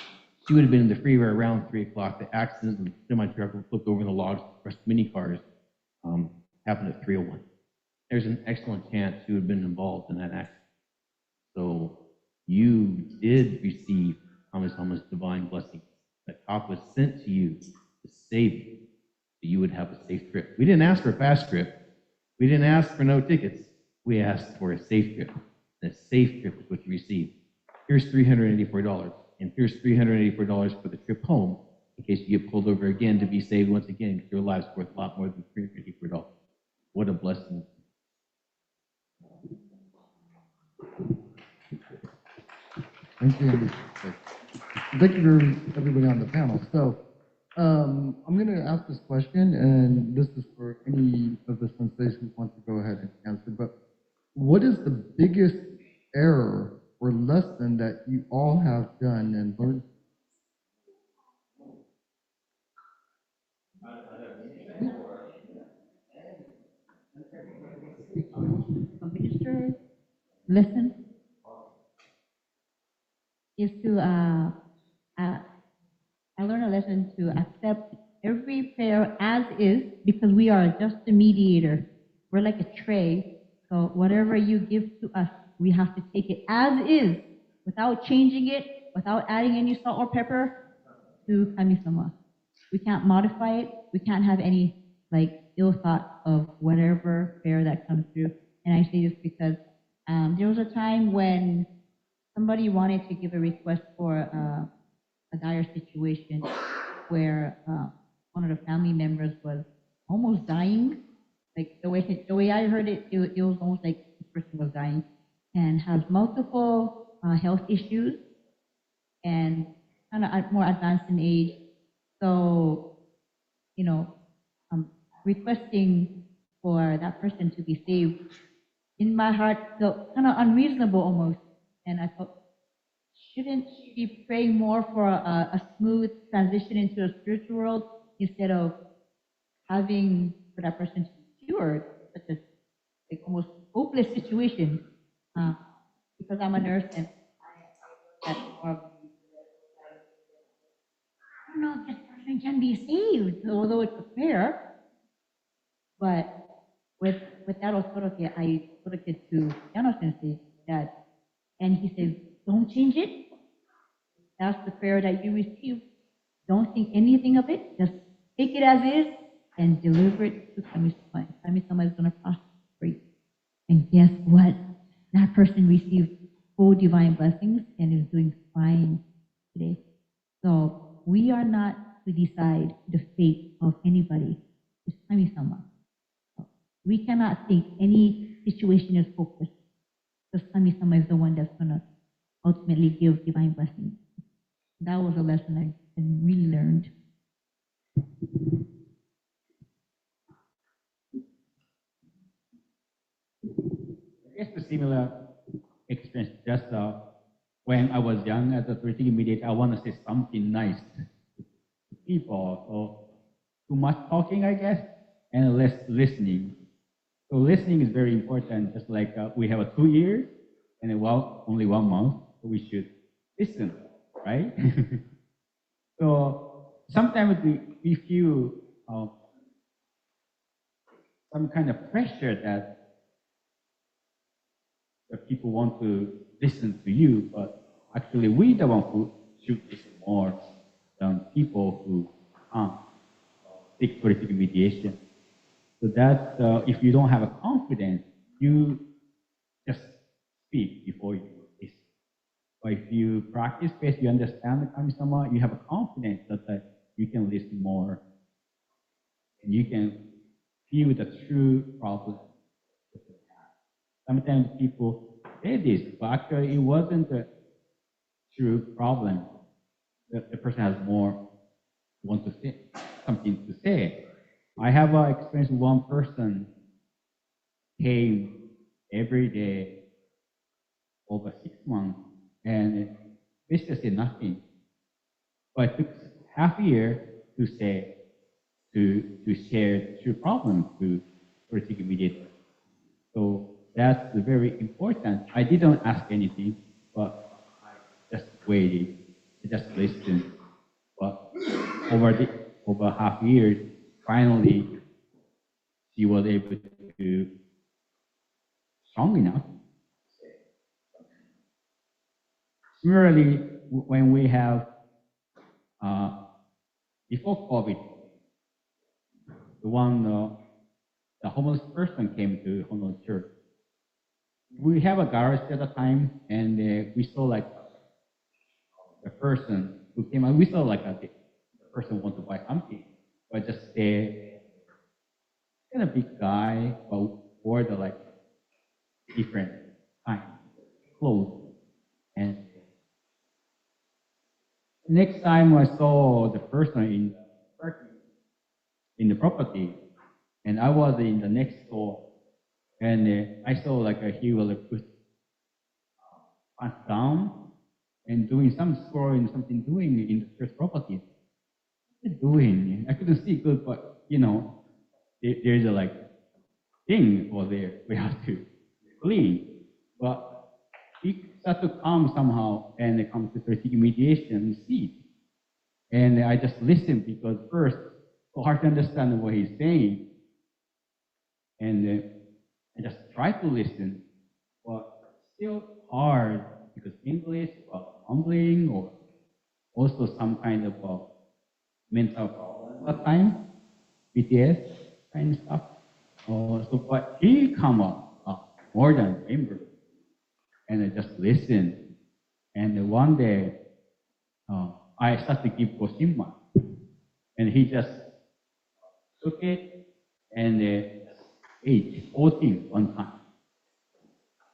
she would have been in the freeway around 3 o'clock. The accident, the semi-truck flipped over the logs, crushed many cars, happened at 3:01. There's an excellent chance she would have been involved in that accident. So you did receive Thomas divine blessing. That cop was sent to you to save you, so you would have a safe trip. We didn't ask for a fast trip. We didn't ask for no tickets. We asked for a safe trip. And a safe trip is what you received. Here's $384, and here's $384 for the trip home in case you get pulled over again to be saved once again, because your life's worth a lot more than $384. What a blessing. Thank you, Andy. Thank you for everybody on the panel. So I'm going to ask this question, and this is for any of the senseis who want to go ahead and answer, but what is the biggest error or lesson that you all have done and learned? The biggest lesson is to I learned a lesson to accept every prayer as is, because we are just the mediator. We're like a tray. So whatever you give to us, we have to take it as is, without changing it, without adding any salt or pepper to Kami-sama. We can't modify it. We can't have any like ill thought of whatever prayer that comes through. And I say this because there was a time when somebody wanted to give a request for a dire situation where one of the family members was almost dying. Like the way I heard it, it was almost like the person was dying and has multiple health issues and kind of more advanced in age. So, you know, requesting for that person to be saved in my heart felt kind of unreasonable almost. And I thought, shouldn't she be praying more for a smooth transition into a spiritual world instead of having for that person to be cured, such a like almost hopeless situation? Because I'm a nurse and I don't know if this person can be saved, although it's a prayer. But with that authority, I put it to Yano Sensei that, and he says, don't change it. That's the prayer that you receive. Don't think anything of it. Just take it as is and deliver it to Kami-sama. Kami-sama is going to prosper you. And guess what? That person received full divine blessings and is doing fine today. So we are not to decide the fate of anybody. It's Kami-sama. We cannot think any situation is hopeless. Because Kami-sama is the one that's going to ultimately give divine blessings. That was a lesson I really learned. I guess the similar experience, just when I was young as a critic immediate, I want to say something nice to people. So too much talking, I guess, and less listening. So listening is very important. Just like we have 2 years and only 1 month, so we should listen, right? So sometimes we feel some kind of pressure that people want to listen to you, but actually we the one who should listen more than people who can't seek political mediation. So that if you don't have a confidence, you just speak before you listen. But if you practice this, you understand the Kami-sama, you have a confidence that you can listen more, and you can feel the true problem. Sometimes people say this, but actually it wasn't a true problem. The person has more want to say something to say. I have experienced one person came every day over 6 months and basically said nothing. But it took half a year to say to share true problems to political mediator. So that's very important. I didn't ask anything, but I just waited, I just listened. But over half years, finally, she was able to strong enough. Similarly, when we have before COVID, the homeless person came to homeless church. We have a garage at the time, and we saw like the person who came out. We saw like the person want to buy something, but just kind of big guy, but wore the like different kind of clothes. And next time I saw the person in the property, and I was in the next door, and I saw like he will put pants down and doing some scrolling, something doing in the first property. What is he doing? I couldn't see good, but there's a like thing over there we have to clean. But he started to come somehow, and it comes to strategic mediation and see. And I just listened because first, it's hard to understand what he's saying. And I just try to listen, but still hard because English or mumbling or also some kind of mental problem at times, BTS kind of stuff. But he come up more than member, and I just listened. And one day, I started to give Koshima, and he just took it and ate 14 one time.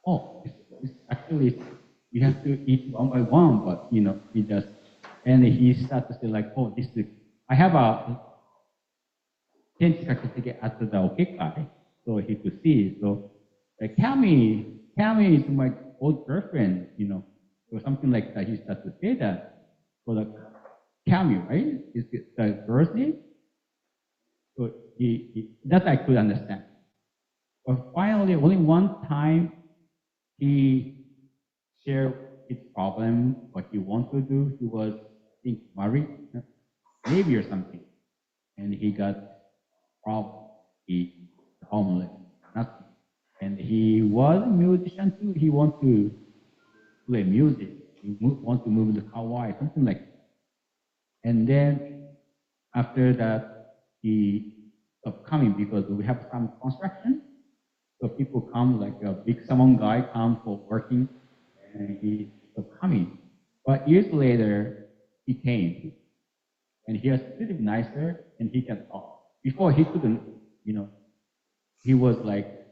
Oh, it's actually, you have to eat one by one, but he just, and he started to say like, oh, this is, I have a tenchi kaketsuge at the okekai, so he could see. So Cami is my old girlfriend, or something like that. He started to say that. So the Cami, right? Is it the girl's name? So that I could understand. But finally, only one time he shared his problem, what he wanted to do. He was, I think, married, maybe or something, and he got problem. He homeless, nothing, and he was a musician too. He wanted to play music, want to move to Hawaii, something like that. And then after that, he stopped coming because we have some construction. So people come, like a big salmon guy come for working, and he stopped coming. But years later, he came, and he was pretty nicer, and he can talk. Before he couldn't, he was like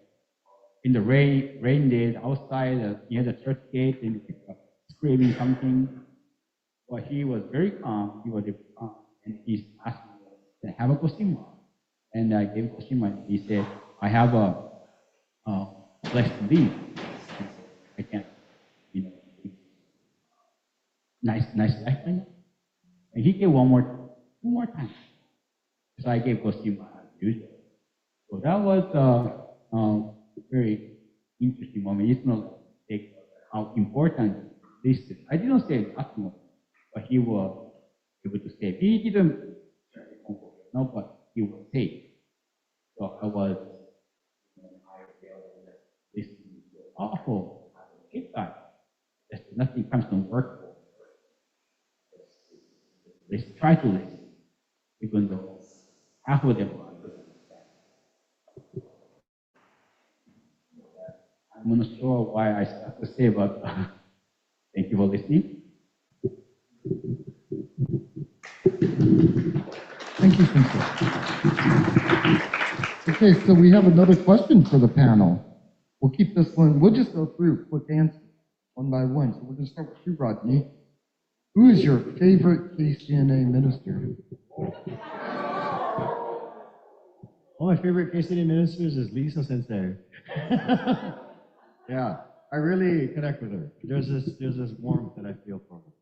in the rain days outside near the church gate and screaming something. But he was very calm. He was calm, and he asked me, "Can I have a koshima?" And I gave koshima. And he said, "I have a place to live. I can't, nice life right now." And he gave two more times. So I gave koshima as usual. So that was a very interesting moment. It's not like how important this is. I didn't say nothing, but he was able to say. He didn't, no, but he was safe. So I was, this is awful. It's like, nothing comes from work. Let's try to listen, even though half of them are. I'm not sure why I have to say, but thank you for listening. Thank you, Sensei. Okay, so we have another question for the panel. We'll keep this one, we'll just go through quick answers one by one. So we're going to start with you, Rodney. Who is your favorite KCNA minister? One of my favorite KCNA ministers is Lisa Sensei. Yeah, I really connect with her. There's this warmth that I feel for her,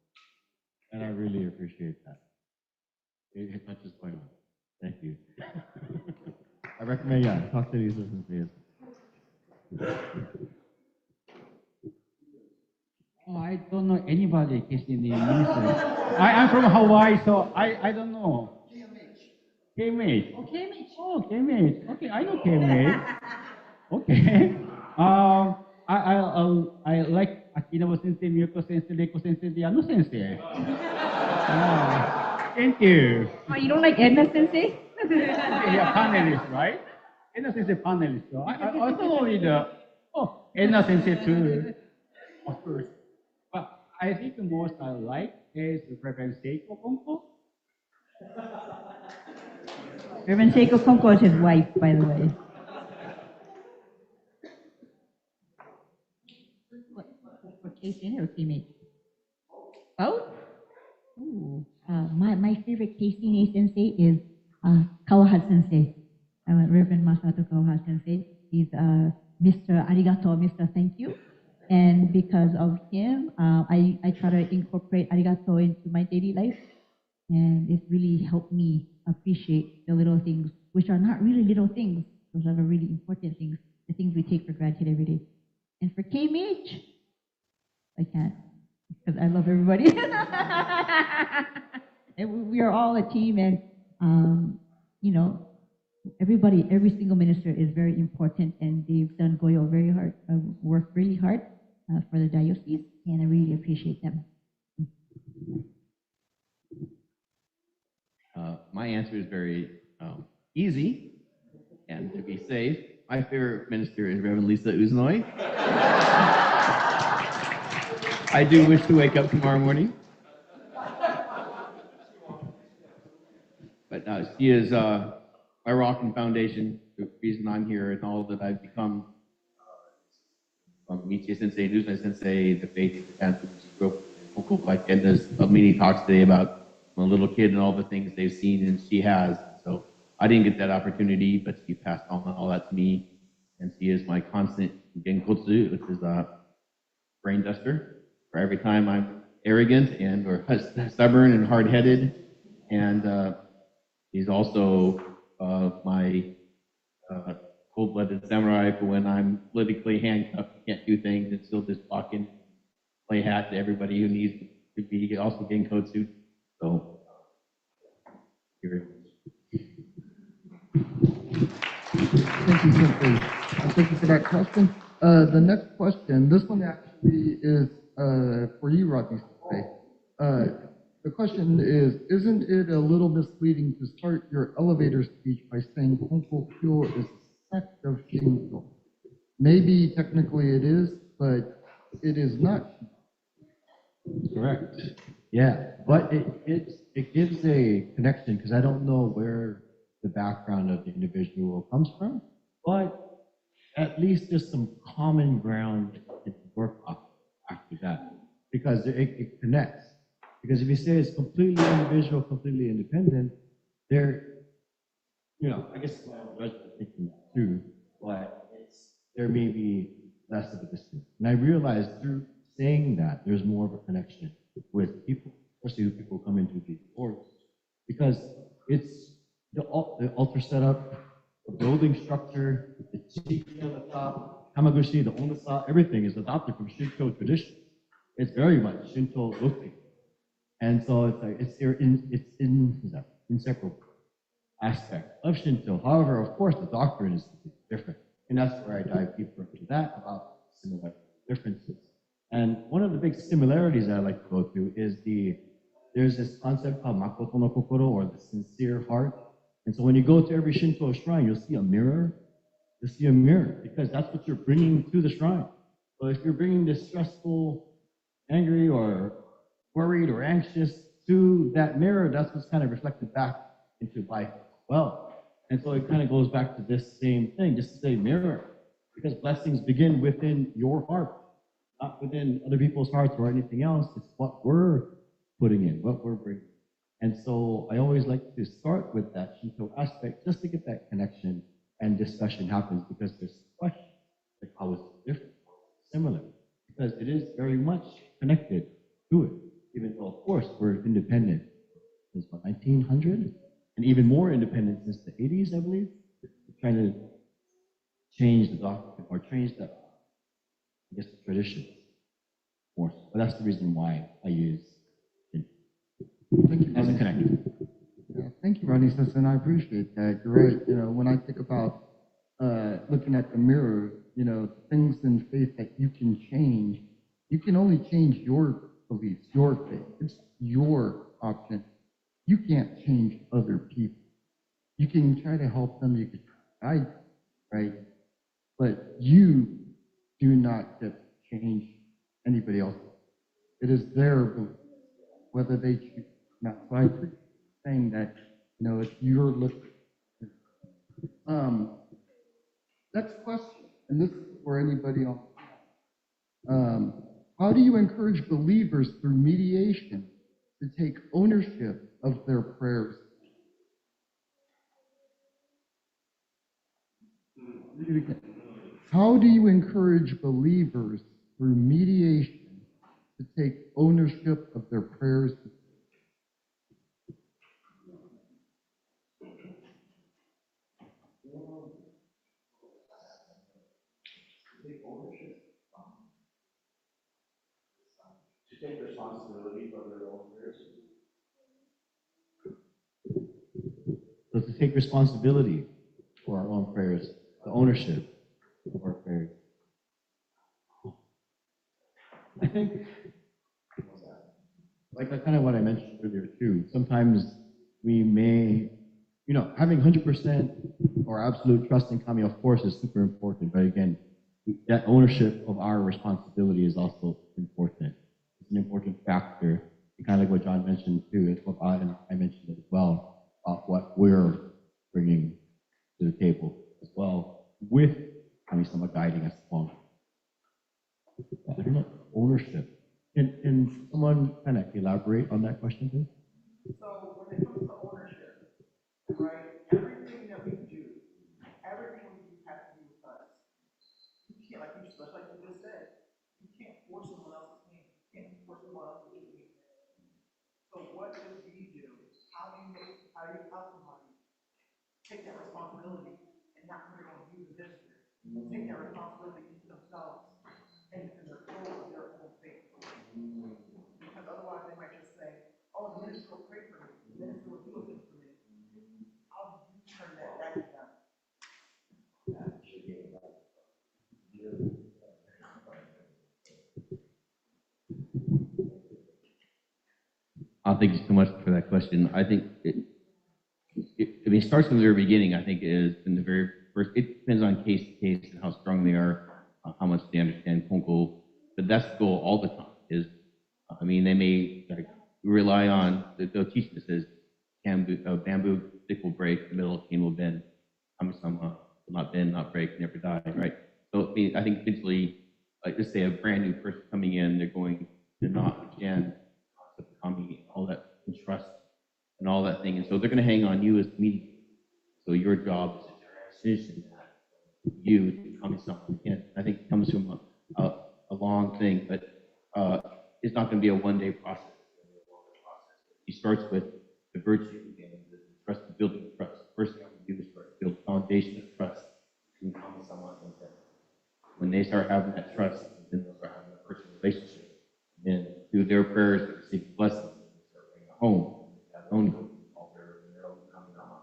and I really appreciate that. It touches my heart. Thank you. I recommend, talk to Lisa Sensei. Oh, I don't know anybody KCNA minister. I'm from Hawaii, so I don't know. KMH. Oh, KMH. Oh, KMH. Okay, I know KMH. Okay. I like Akinawa Sensei, Miyoko Sensei, Reiko Sensei, the Ano Sensei. Thank you. Oh, you don't like Edna Sensei? Yeah, panelist, right? Edna Sensei panelist. So I also need Edna Sensei too, of course. But I think the most I like is Reverend Seiko Konko. Reverend Seiko Konko is his wife, by the way. For KCNA or KMH? Both? Ooh. My favorite KCNA sensei is Kawaha Sensei, Reverend Masato Kawaha Sensei. He's Mr. Arigato, Mr. Thank you. And because of him, I try to incorporate arigato into my daily life. And it really helped me appreciate the little things, which are not really little things. Those are the really important things, the things we take for granted every day. And for KMH, I can't, because I love everybody. And we are all a team, and everybody, every single minister is very important, and they've done Goyo very hard, worked really hard for the diocese, and I really appreciate them. My answer is very easy, and to be safe, my favorite minister is Reverend Lisa Uznoi. I do wish to wake up tomorrow morning. But she is my rock and foundation, the reason I'm here and all that I've become. From Michie Sensei, Uznoi Sensei, the faith, the transformation group, like, and there's a mini talks today about a little kid and all the things they've seen and she has. So I didn't get that opportunity, but she passed on all that to me. And she is my constant genkotsu, which is a brain duster for every time I'm arrogant and or stubborn and hard-headed. And she's also my cold-blooded samurai for when I'm politically handcuffed, can't do things, and still just walk in, play hat to everybody who needs to be also genkotsu. So, here it is. Thank you, Sensei. Thank you for that question. The next question, this one actually is for you, Rodney. Uh, the question is, isn't it a little misleading to start your elevator speech by saying Honko Kyo is a sect of Shinto? Maybe technically it is, but it is not. Correct. Yeah, but it gives a connection because I don't know where the background of the individual comes from, but at least there's some common ground to work off after that because it connects. Because if you say it's completely individual, completely independent, there, I guess I'm thinking that too, but there may be less of a distance. And I realized through saying that there's more of a connection with people, especially when people come into these boards, because it's the altar setup, the building structure, the chief on the top, Hamaguchi, the onasa, everything is adopted from Shinto tradition. It's very much Shinto looking. And so it's like inseparable aspect of Shinto. However, of course, the doctrine is different. And that's where I dive deeper into that about similar differences. And one of the big similarities that I like to go through is there's this concept called Makoto no Kokoro, or the sincere heart. And so when you go to every Shinto shrine, you'll see a mirror. You'll see a mirror because that's what you're bringing to the shrine. So if you're bringing this stressful, angry, or worried or anxious to that mirror, that's what's kind of reflected back into life as well. And so it kind of goes back to this same thing, just to say mirror, because blessings begin within your heart, not within other people's hearts or anything else. It's what we're putting in, what we're bringing. And so I always like to start with that Shinto aspect just to get that connection and discussion happens because there's questions like how is it different, similar, because it is very much connected to it. Even though, of course, we're independent since what, 1900, and even more independent since the 80s, I believe. We're trying to change the doctrine or change the, I guess, the traditions more. But that's the reason why I use it Thank you, as a Ronnie. connector. Yeah, thank you, Ronnie, and I appreciate that. You're right. When I think about looking at the mirror, things in faith that you can change, you can only change your beliefs, your faith. It's your option. You can't change other people. You can try to help them, you can guide them, right? But you do not get to change anybody else. It is their belief, whether they choose or not. So I appreciate saying that, it's your looking. Next question, and this is for anybody else. How do you encourage believers through mediation to take ownership of their prayers? How do you encourage believers through mediation to take ownership of their prayers? To take responsibility for their own prayers. So to take responsibility for our own prayers, the ownership of our prayers. I think, like kind of what I mentioned earlier too, sometimes we may, having 100% or absolute trust in Kami, of course, is super important. But again, that ownership of our responsibility is also important. It's an important factor. And kind of like what John mentioned too, it's what I mentioned as well, about what we're bringing to the table as well, with Kami-sama guiding us along. I don't know, ownership. Can someone kind of elaborate on that question, please? So when it comes to ownership, right, everything that we do has to do with us. You can't, like you just said, you can't force someone else's hand. You can't force someone else to do anything. So what do we do? How do you help somebody take that responsibility and not put it on you, the minister? Take that responsibility into themselves and their control of their own faith. Because otherwise they might just say, oh, the minister will pray for me. The minister will do a thing for me. How do you turn that back to them? thank you so much for that question. I think it starts from the very beginning. I think is in the very first. It depends on case to case and how strong they are, how much they understand Kongo. But that's the goal all the time. Is I mean, they may like rely on they'll teach this as bamboo stick will break, the middle of cane will bend. Kami-sama will not bend, not break, never die. Right. So I mean, I think eventually, like let's say a brand new person coming in, they're going to not understand the kami, all that and trust and all that thing. And so they're going to hang on you as the mediator. So your job is to transition that from you to kami-sama. And I think it comes from a long thing, but it's not going to be a one-day process. It's going to be a longer process. He starts with the virtue and the trust, building trust. First thing I'm going to do is start to build a foundation of trust between kami-sama and them. When they start having that trust, then they'll start having a personal relationship. And then through their prayers, they receive blessings. They start bringing it home. Have their own altar and their own kami-sama.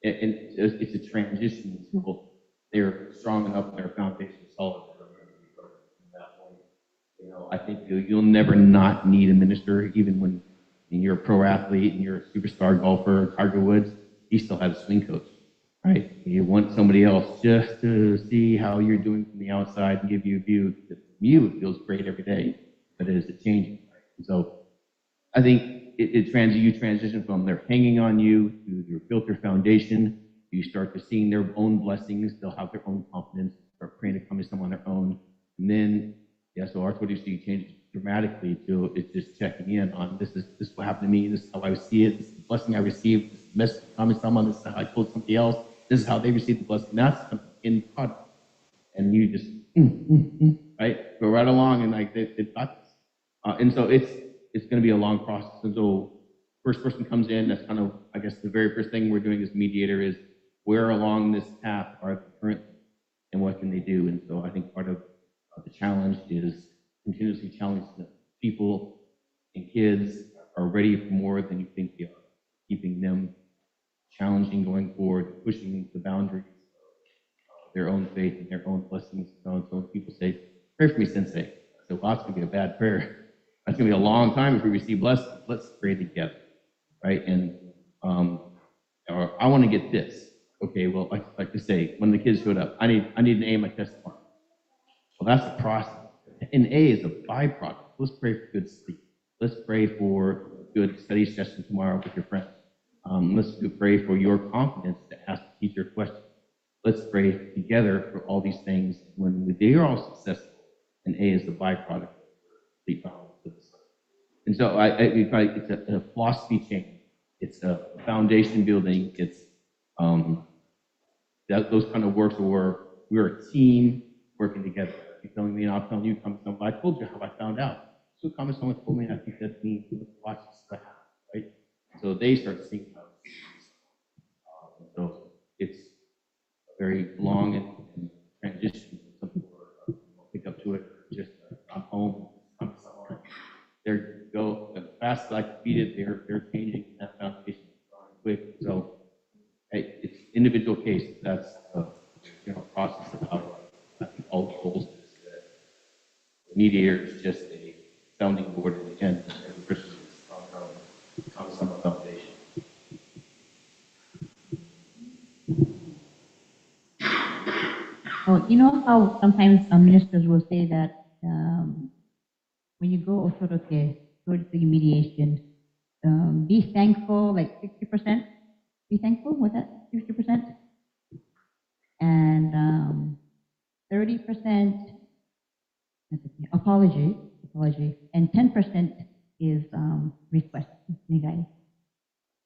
And it's a transition until they're strong enough and their foundation is solid. You know, I think you'll never not need a minister, even when you're a pro athlete and you're a superstar golfer, Tiger Woods, he still has a swing coach, right? You want somebody else just to see how you're doing from the outside and give you a view. From you, it feels great every day, but is it changing? Right? And so I think you transition from they're hanging on you to your filter foundation. You start to seeing their own blessings. They'll have their own confidence, start praying to come to someone on their own. And then yeah, so our 20C changed dramatically to it's just checking in on this is what happened to me, this is how I see it, this is the blessing I received, this is the message coming from someone, this is how I told somebody else, this is how they received the blessing. That's in product. And you just right? Go right along and like they've got this. And so it's gonna be a long process. And so first person comes in, that's kind of I guess the very first thing we're doing as mediator is where along this path are they currently and what can they do? And so I think part of the challenge is continuously challenging that people and kids are ready for more than you think they are. Keeping them challenging going forward, pushing the boundaries of their own faith and their own blessings. So when people say, pray for me, Sensei. I said, well, that's going to be a bad prayer. That's going to be a long time if we receive blessings. Let's pray together, right? And or I want to get this. Okay, well, like to say, when the kids showed up, I need an A in my test tomorrow. Well, that's the process. And A is a byproduct. Let's pray for good sleep. Let's pray for a good study session tomorrow with your friends. Let's pray for your confidence to ask the teacher questions. Let's pray together for all these things. When they are all successful, and A is the byproduct of sleep balance. And so it's a philosophy change. It's a foundation building. It's those kind of works where we're a team working together. You're telling me, and I'll tell you, I told you how I found out. So someone told me, I think that me, watch this stuff happen, right? So they start seeing how so it's a very long and transition. Some people pick up to it, just I'm home, I'm somewhere. There go, as fast as I can beat it, they're changing that foundation quick. So hey, it's individual cases. That's process of how I think all the goals is that the mediator is just a sounding board in the end. Every person is on some foundation. Oh, you know how sometimes ministers will say that when you go otoroke, towards the mediation, be thankful, like 60%. Be thankful, was that 60%? And 30% apology, and 10% is request, nigay.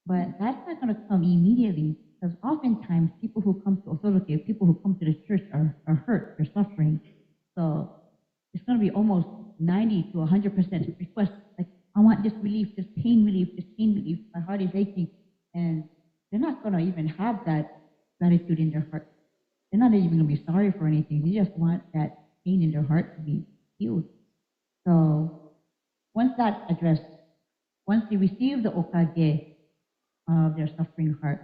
But that's not going to come immediately, because oftentimes people who come to authority, people who come to the church are hurt, they're suffering. So it's going to be almost 90 to 100% request, like, I want this relief, this pain relief, my heart is aching. And they're not going to even have that gratitude in their heart. They're not even going to be sorry for anything. They just want that pain in their heart to be healed. So once that's addressed, once they receive the okage of their suffering heart,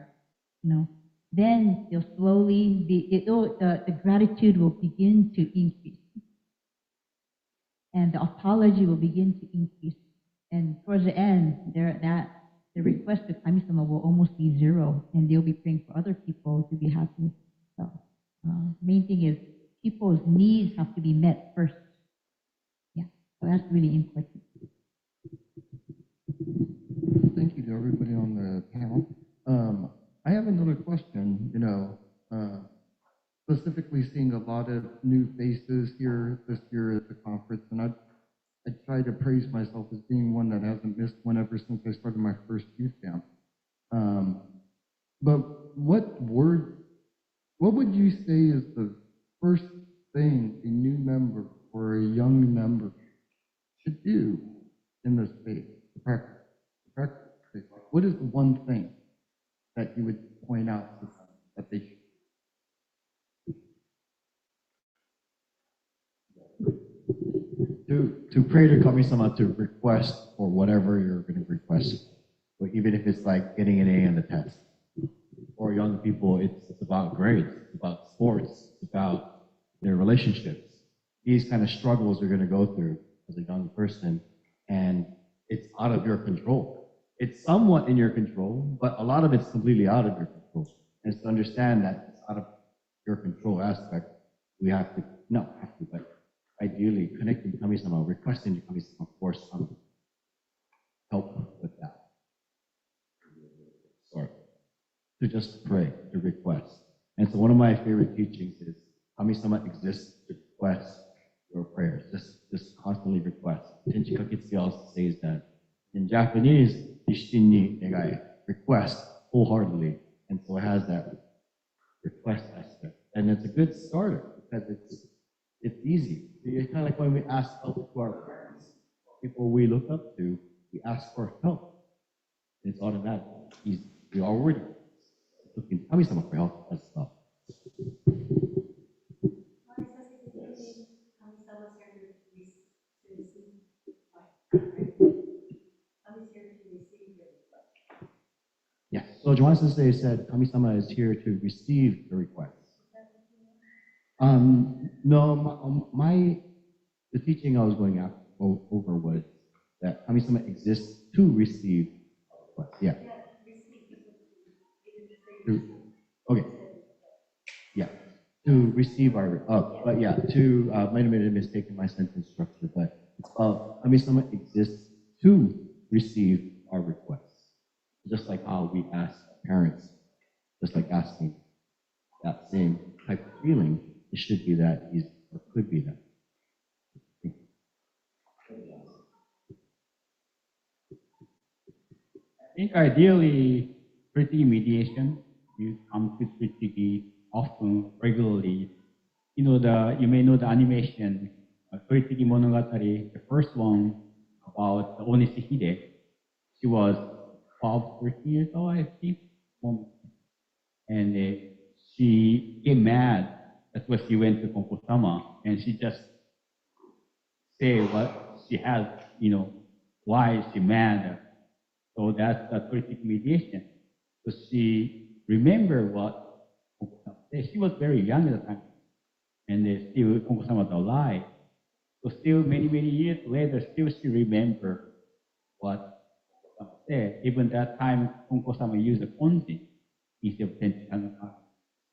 then they'll slowly the gratitude will begin to increase, and the apology will begin to increase, And towards the end, the request to Kami-sama will almost be zero, and they'll be praying for other people to be happy. So, main thing is people's needs have to be met first. Yeah, so that's really important. Thank you to everybody on the panel. I have another question, specifically seeing a lot of new faces here this year at the conference, and I try to praise myself as being one that hasn't missed one ever since I started my first youth camp. But what would you say is the first thing a new member or a young member should do in this space to practice? What is the one thing that you would point out to them that they should do? To pray to Kami-sama to request for whatever you're going to request, or even if it's like getting an A on the test. For young people, it's about grades, it's about sports, it's about their relationships. These kind of struggles you're going to go through as a young person, and it's out of your control. It's somewhat in your control, but a lot of it's completely out of your control. And to understand that it's out of your control aspect, we have to, not have to, but ideally connecting to Kami-sama, requesting to Kami-sama for some help with that. Or to just pray, to request. And so one of my favorite teachings is Kami-sama exists to request your prayers. Just constantly request. Tenchi Kakitsuki also says that in Japanese, Ishin ni negai, request wholeheartedly. And so it has that request aspect. And it's a good starter because it's easy. It's kind of like when we ask help to our parents, people we look up to, we ask for help. It's automatic. Easy. We already looking to Kami-sama for help as well. Yes. So Joanna Sensei said Kami-sama is here to receive the requests. No, the teaching I was going over was that Kami-sama exists to receive requests. Yeah. Okay. Yeah. To receive our, but yeah, might have made a mistake in my sentence structure, but Kami-sama exists to receive our requests. Just like how we ask parents, just like asking that same type of feeling, it should be that easy, or could be that. I think ideally, pretty mediation, you come to pretty often, regularly. You may know the animation, Pretty Monogatari, the first one about the Onisihide. She was 12, 13 years old, I think. And she get mad. That's why she went to Konko-sama, and she just say what she has, why is she mad? So that's the critic mediation. So she remembered what Konko-sama said. She was very young at the time, and still Konko-sama was alive. So still many, many years later, still she remember what Konko-sama said. Even that time, Konko-sama used a konji instead of tenchi kanokami.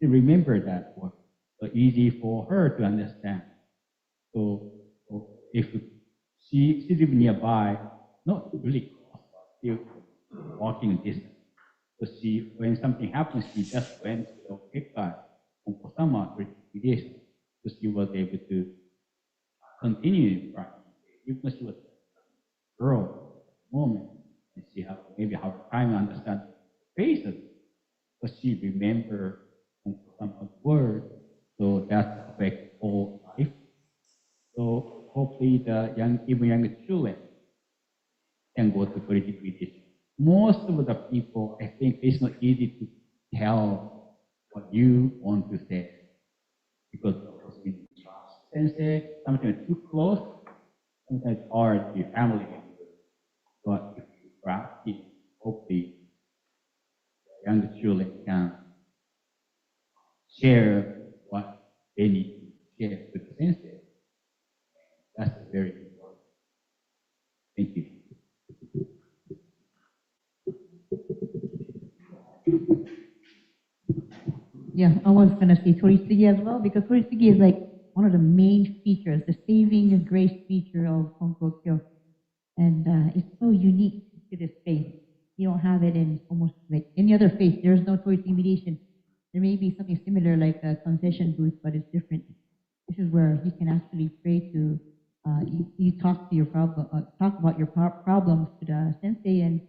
She remembered that was so easy for her to understand. So if she lived nearby, not really close, but still walking distance. So when something happened, she just went to the Okeka Konko-sama mediation. So she was able to continue practice, even though she was a girl at the moment, and she maybe have time to understand faces, but she remember Konko-sama's word, so that affects all life. So hopefully even younger children can go to politic mediation. Most of the people, I think it's not easy to tell what you want to say because of the Sensei, sometimes too close, sometimes it's hard to your family members. But if you practice, hopefully the younger children can share what they need to share with the Sensei. That's very important. Thank you. someone's going to say Torisugi as well, because Torisugi is like one of the main features, the saving grace feature of Konkokyo. And it's so unique to this faith. You don't have it in almost like any other faith. There's no Torisugi mediation. There may be something similar like a concession booth, but it's different. This is where you can actually pray to, you talk to your problem, talk about your problems to the sensei, and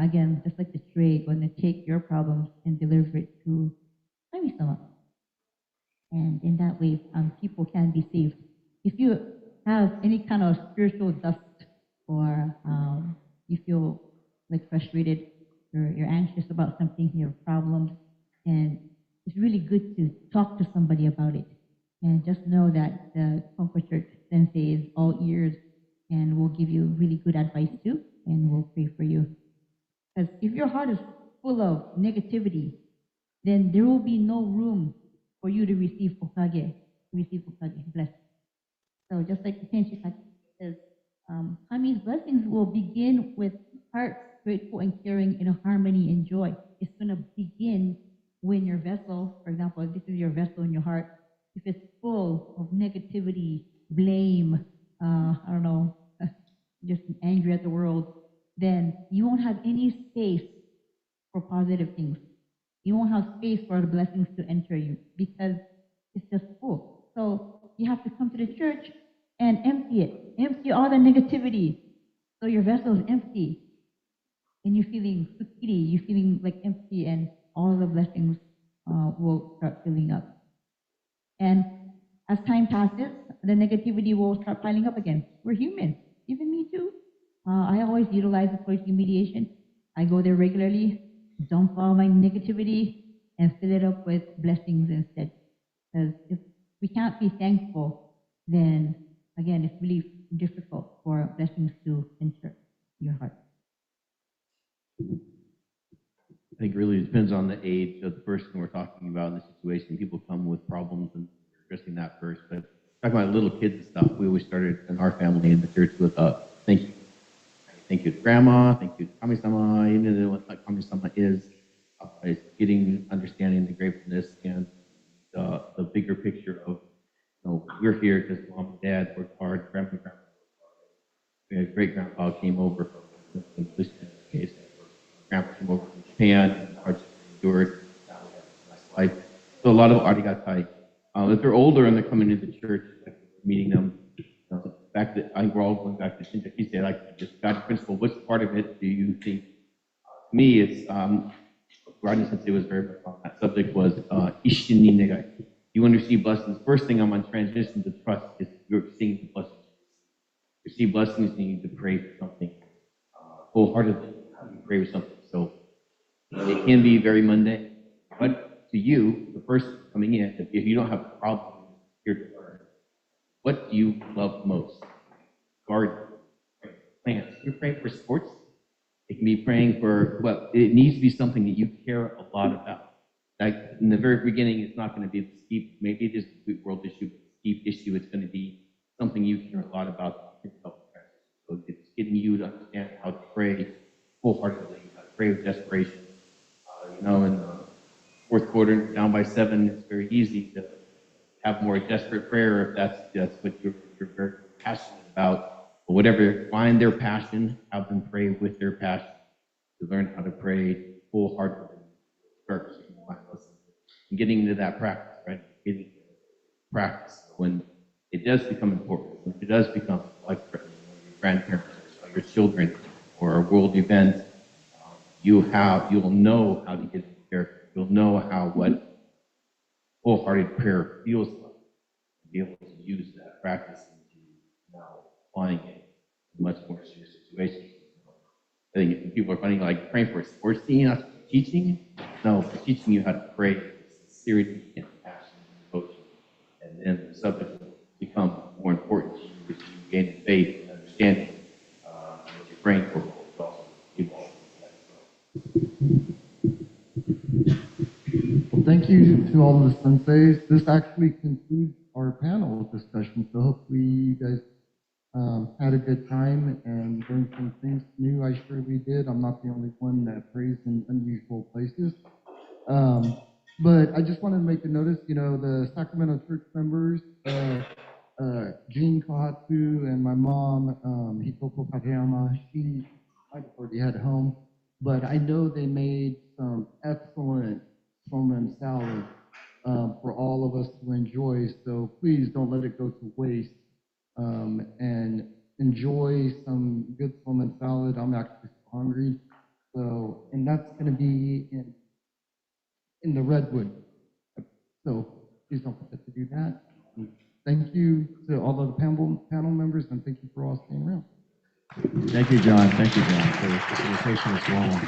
again, just like the tray, going to take your problems and deliver it to Kami-sama. And in that way, people can be saved. If you have any kind of spiritual dust, or you feel like frustrated, you're anxious about something, you have problems, and it's really good to talk to somebody about it. And just know that the Konko Church Sensei is all ears and will give you really good advice too, and will pray for you. Because if your heart is full of negativity, then there will be no room for you to receive Okage, blessed. So just like the Tenshi Kaki says, Kami's blessings will begin with hearts grateful and caring in a harmony and joy. It's going to begin when your vessel, for example, if this is your vessel in your heart, if it's full of negativity, blame, I don't know, just angry at the world, then you won't have any space for positive things. You won't have space for the blessings to enter you because it's just full. So you have to come to the church and empty it. Empty all the negativity. So your vessel is empty. And you're feeling sukiri, you're feeling like empty, and all the blessings will start filling up. And as time passes, the negativity will start piling up again. We're human, even me too. I always utilize the Koichi mediation. I go there regularly, dump all my negativity, and fill it up with blessings instead. Because if we can't be thankful, then again, it's really difficult for blessings to enter your heart. I think it really depends on the age of the person we're talking about in the situation. People come with problems and we're addressing that first. But talking about little kids and stuff, we always started in our family in the church with thank you. Thank you to grandma, thank you to Kami-sama, even though what Kami-sama is getting, understanding the gratefulness and the bigger picture of, we're here because mom and dad worked hard, grandpa worked hard. We had great grandpa came over from this case. Grandpa came over from Japan, and hardship endured. Life. So a lot of arigatai. If they're older and they're coming into the church, like meeting them, the fact that I think we're all going back to Shinto-Kisei, like this guiding principle, which part of it do you think? To me, it's Rodney Sensei was very much on that subject was Ishin ni negai. You want to receive blessings. First thing I'm on transition to trust is you're seeing the blessings. You receive blessings, you need to pray for something wholeheartedly. You pray for something. So it can be very mundane. But to you, the person coming in, if you don't have a problem here to learn, what do you love most? Garden, plants. You're praying for sports. It can be praying for, well, it needs to be something that you care a lot about. Like in the very beginning, it's not going to be the steep, maybe it is the world issue, but the steep issue, it's going to be something you care a lot about. So it's getting you to understand how to pray wholeheartedly, how to pray with desperation. In the fourth quarter, down by 7, it's very easy to have more desperate prayer if that's what you're very passionate about. But whatever, find their passion, have them pray with their passion to learn how to pray wholeheartedly. And getting into that practice, right? Getting into practice when it does become important, when it does become like your grandparents or your children or a world event, you'll know how to get in character. You'll know what wholehearted prayer feels like. Be able to use that practice into now applying it in much more serious situations. I think people are finding like praying for a sports team, not teaching. No, it's teaching you how to pray with sincerity and passion and devotion. And then the subject will become more important to you as you gain faith and understanding what you're praying for. Well, thank you to all the senseis. This actually concludes our panel discussion. So hopefully you guys had a good time and learned some things new. I surely did. I'm not the only one that prays in unusual places. But I just wanted to make a notice, the Sacramento church members, Jean Kohatsu and my mom, Hitoko Kageyama, she might have already head home, but I know they made some excellent salmon salad for all of us to enjoy. So please don't let it go to waste, and enjoy some good salmon salad. I'm actually hungry. So, and that's going to be in the Redwood. So please don't forget to do that. And thank you to all of the panel members, and thank you for all staying around. Thank you, John. Thank you, John, for your facilitation as well.